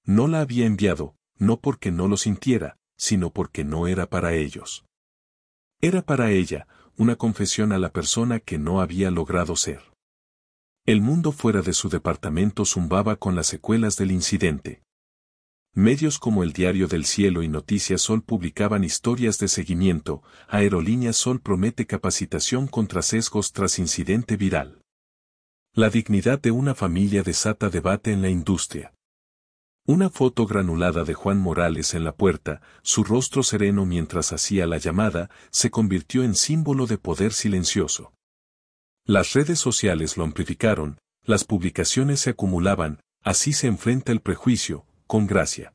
No la había enviado, no porque no lo sintiera, sino porque no era para ellos. Era para ella, una confesión a la persona que no había logrado ser. El mundo fuera de su departamento zumbaba con las secuelas del incidente. Medios como el Diario del Cielo y Noticias Sol publicaban historias de seguimiento, Aerolíneas Sol promete capacitación contra sesgos tras incidente viral. La dignidad de una familia desata debate en la industria. Una foto granulada de Juan Morales en la puerta, su rostro sereno mientras hacía la llamada, se convirtió en símbolo de poder silencioso. Las redes sociales lo amplificaron, las publicaciones se acumulaban, así se enfrenta el prejuicio, con gracia.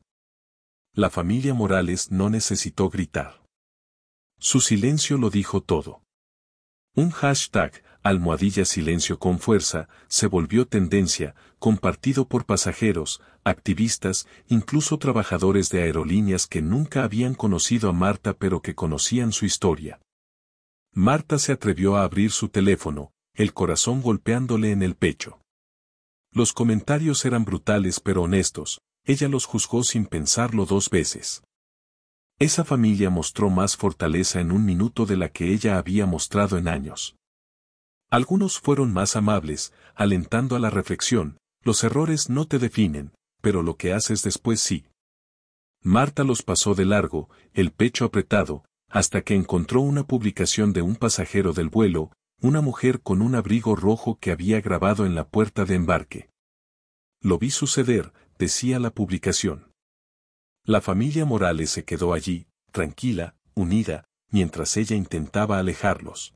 La familia Morales no necesitó gritar. Su silencio lo dijo todo. Un hashtag, #silencio con fuerza, se volvió tendencia, compartido por pasajeros, activistas, incluso trabajadores de aerolíneas que nunca habían conocido a Marta pero que conocían su historia. Marta se atrevió a abrir su teléfono, el corazón golpeándole en el pecho. Los comentarios eran brutales pero honestos. Ella los juzgó sin pensarlo 2 veces. Esa familia mostró más fortaleza en un minuto de la que ella había mostrado en años. Algunos fueron más amables, alentando a la reflexión, los errores no te definen, pero lo que haces después sí. Marta los pasó de largo, el pecho apretado, hasta que encontró una publicación de un pasajero del vuelo, una mujer con un abrigo rojo que había grabado en la puerta de embarque. Lo vi suceder, decía la publicación. La familia Morales se quedó allí, tranquila, unida, mientras ella intentaba alejarlos.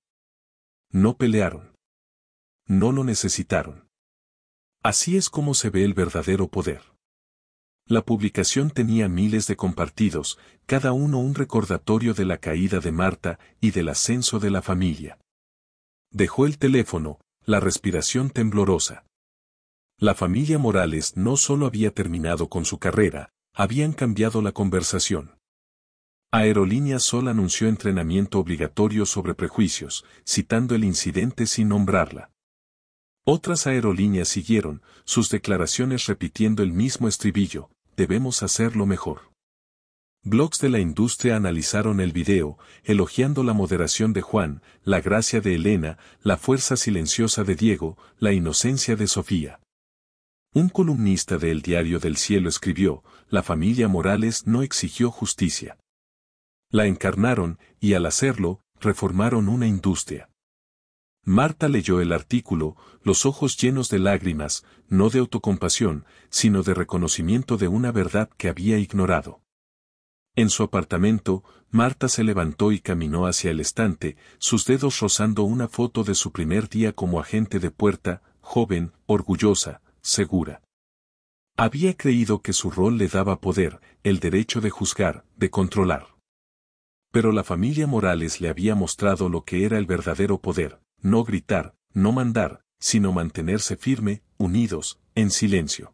No pelearon. No lo necesitaron. Así es como se ve el verdadero poder. La publicación tenía miles de compartidos, cada uno un recordatorio de la caída de Marta y del ascenso de la familia. Dejó el teléfono, la respiración temblorosa. La familia Morales no solo había terminado con su carrera, habían cambiado la conversación. Aerolíneas Sol anunció entrenamiento obligatorio sobre prejuicios, citando el incidente sin nombrarla. Otras aerolíneas siguieron, sus declaraciones repitiendo el mismo estribillo, debemos hacerlo mejor. Blogs de la industria analizaron el video, elogiando la moderación de Juan, la gracia de Elena, la fuerza silenciosa de Diego, la inocencia de Sofía. Un columnista de El Diario del Cielo escribió, la familia Morales no exigió justicia. La encarnaron, y al hacerlo, reformaron una industria. Marta leyó el artículo, los ojos llenos de lágrimas, no de autocompasión, sino de reconocimiento de una verdad que había ignorado. En su apartamento, Marta se levantó y caminó hacia el estante, sus dedos rozando una foto de su primer día como agente de puerta, joven, orgullosa, segura. Había creído que su rol le daba poder, el derecho de juzgar, de controlar. Pero la familia Morales le había mostrado lo que era el verdadero poder, no gritar, no mandar, sino mantenerse firme, unidos, en silencio.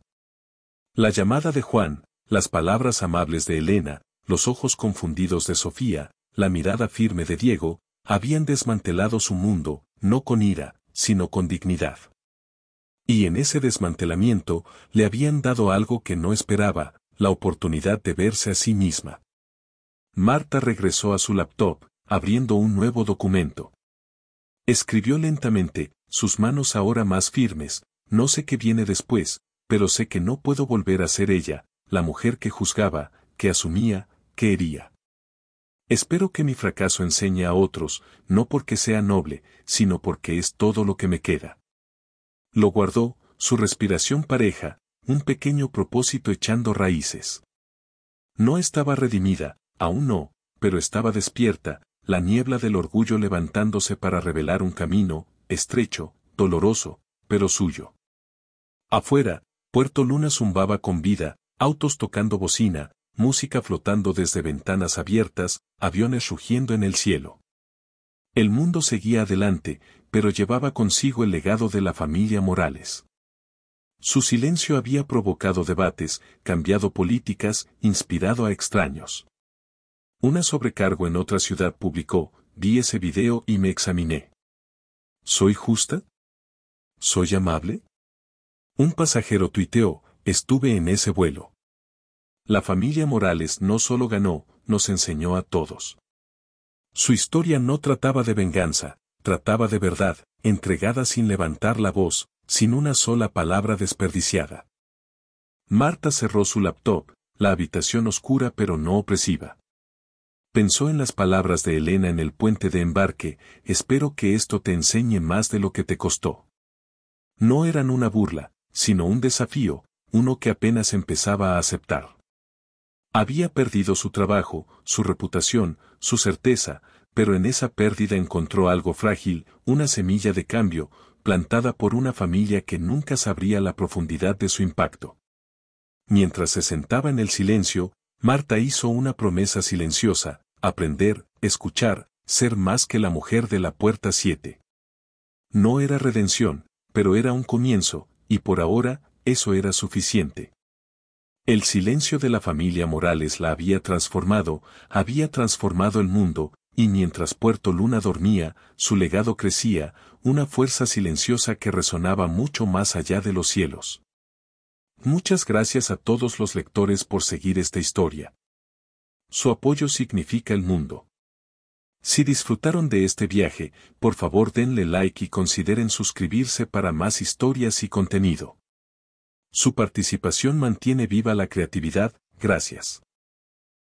La llamada de Juan, las palabras amables de Elena, los ojos confundidos de Sofía, la mirada firme de Diego, habían desmantelado su mundo, no con ira, sino con dignidad. Y en ese desmantelamiento, le habían dado algo que no esperaba, la oportunidad de verse a sí misma. Marta regresó a su laptop, abriendo un nuevo documento. Escribió lentamente, sus manos ahora más firmes, no sé qué viene después, pero sé que no puedo volver a ser ella, la mujer que juzgaba, que asumía, que hería. Espero que mi fracaso enseñe a otros, no porque sea noble, sino porque es todo lo que me queda. Lo guardó, su respiración pareja, un pequeño propósito echando raíces. No estaba redimida, aún no, pero estaba despierta, la niebla del orgullo levantándose para revelar un camino, estrecho, doloroso, pero suyo. Afuera, Puerto Luna zumbaba con vida, autos tocando bocina, música flotando desde ventanas abiertas, aviones rugiendo en el cielo. El mundo seguía adelante, pero llevaba consigo el legado de la familia Morales. Su silencio había provocado debates, cambiado políticas, inspirado a extraños. Una sobrecargo en otra ciudad publicó, vi ese video y me examiné. ¿Soy justa? ¿Soy amable? Un pasajero tuiteó, estuve en ese vuelo. La familia Morales no solo ganó, nos enseñó a todos. Su historia no trataba de venganza, trataba de verdad, entregada sin levantar la voz, sin una sola palabra desperdiciada. Marta cerró su laptop, la habitación oscura pero no opresiva. Pensó en las palabras de Elena en el puente de embarque, espero que esto te enseñe más de lo que te costó. No eran una burla, sino un desafío, uno que apenas empezaba a aceptar. Había perdido su trabajo, su reputación, su certeza, pero en esa pérdida encontró algo frágil, una semilla de cambio, plantada por una familia que nunca sabría la profundidad de su impacto. Mientras se sentaba en el silencio, Marta hizo una promesa silenciosa, aprender, escuchar, ser más que la mujer de la puerta 7. No era redención, pero era un comienzo, y por ahora, eso era suficiente. El silencio de la familia Morales la había transformado el mundo, y mientras Puerto Luna dormía, su legado crecía, una fuerza silenciosa que resonaba mucho más allá de los cielos. Muchas gracias a todos los lectores por seguir esta historia. Su apoyo significa el mundo. Si disfrutaron de este viaje, por favor denle like y consideren suscribirse para más historias y contenido. Su participación mantiene viva la creatividad, gracias.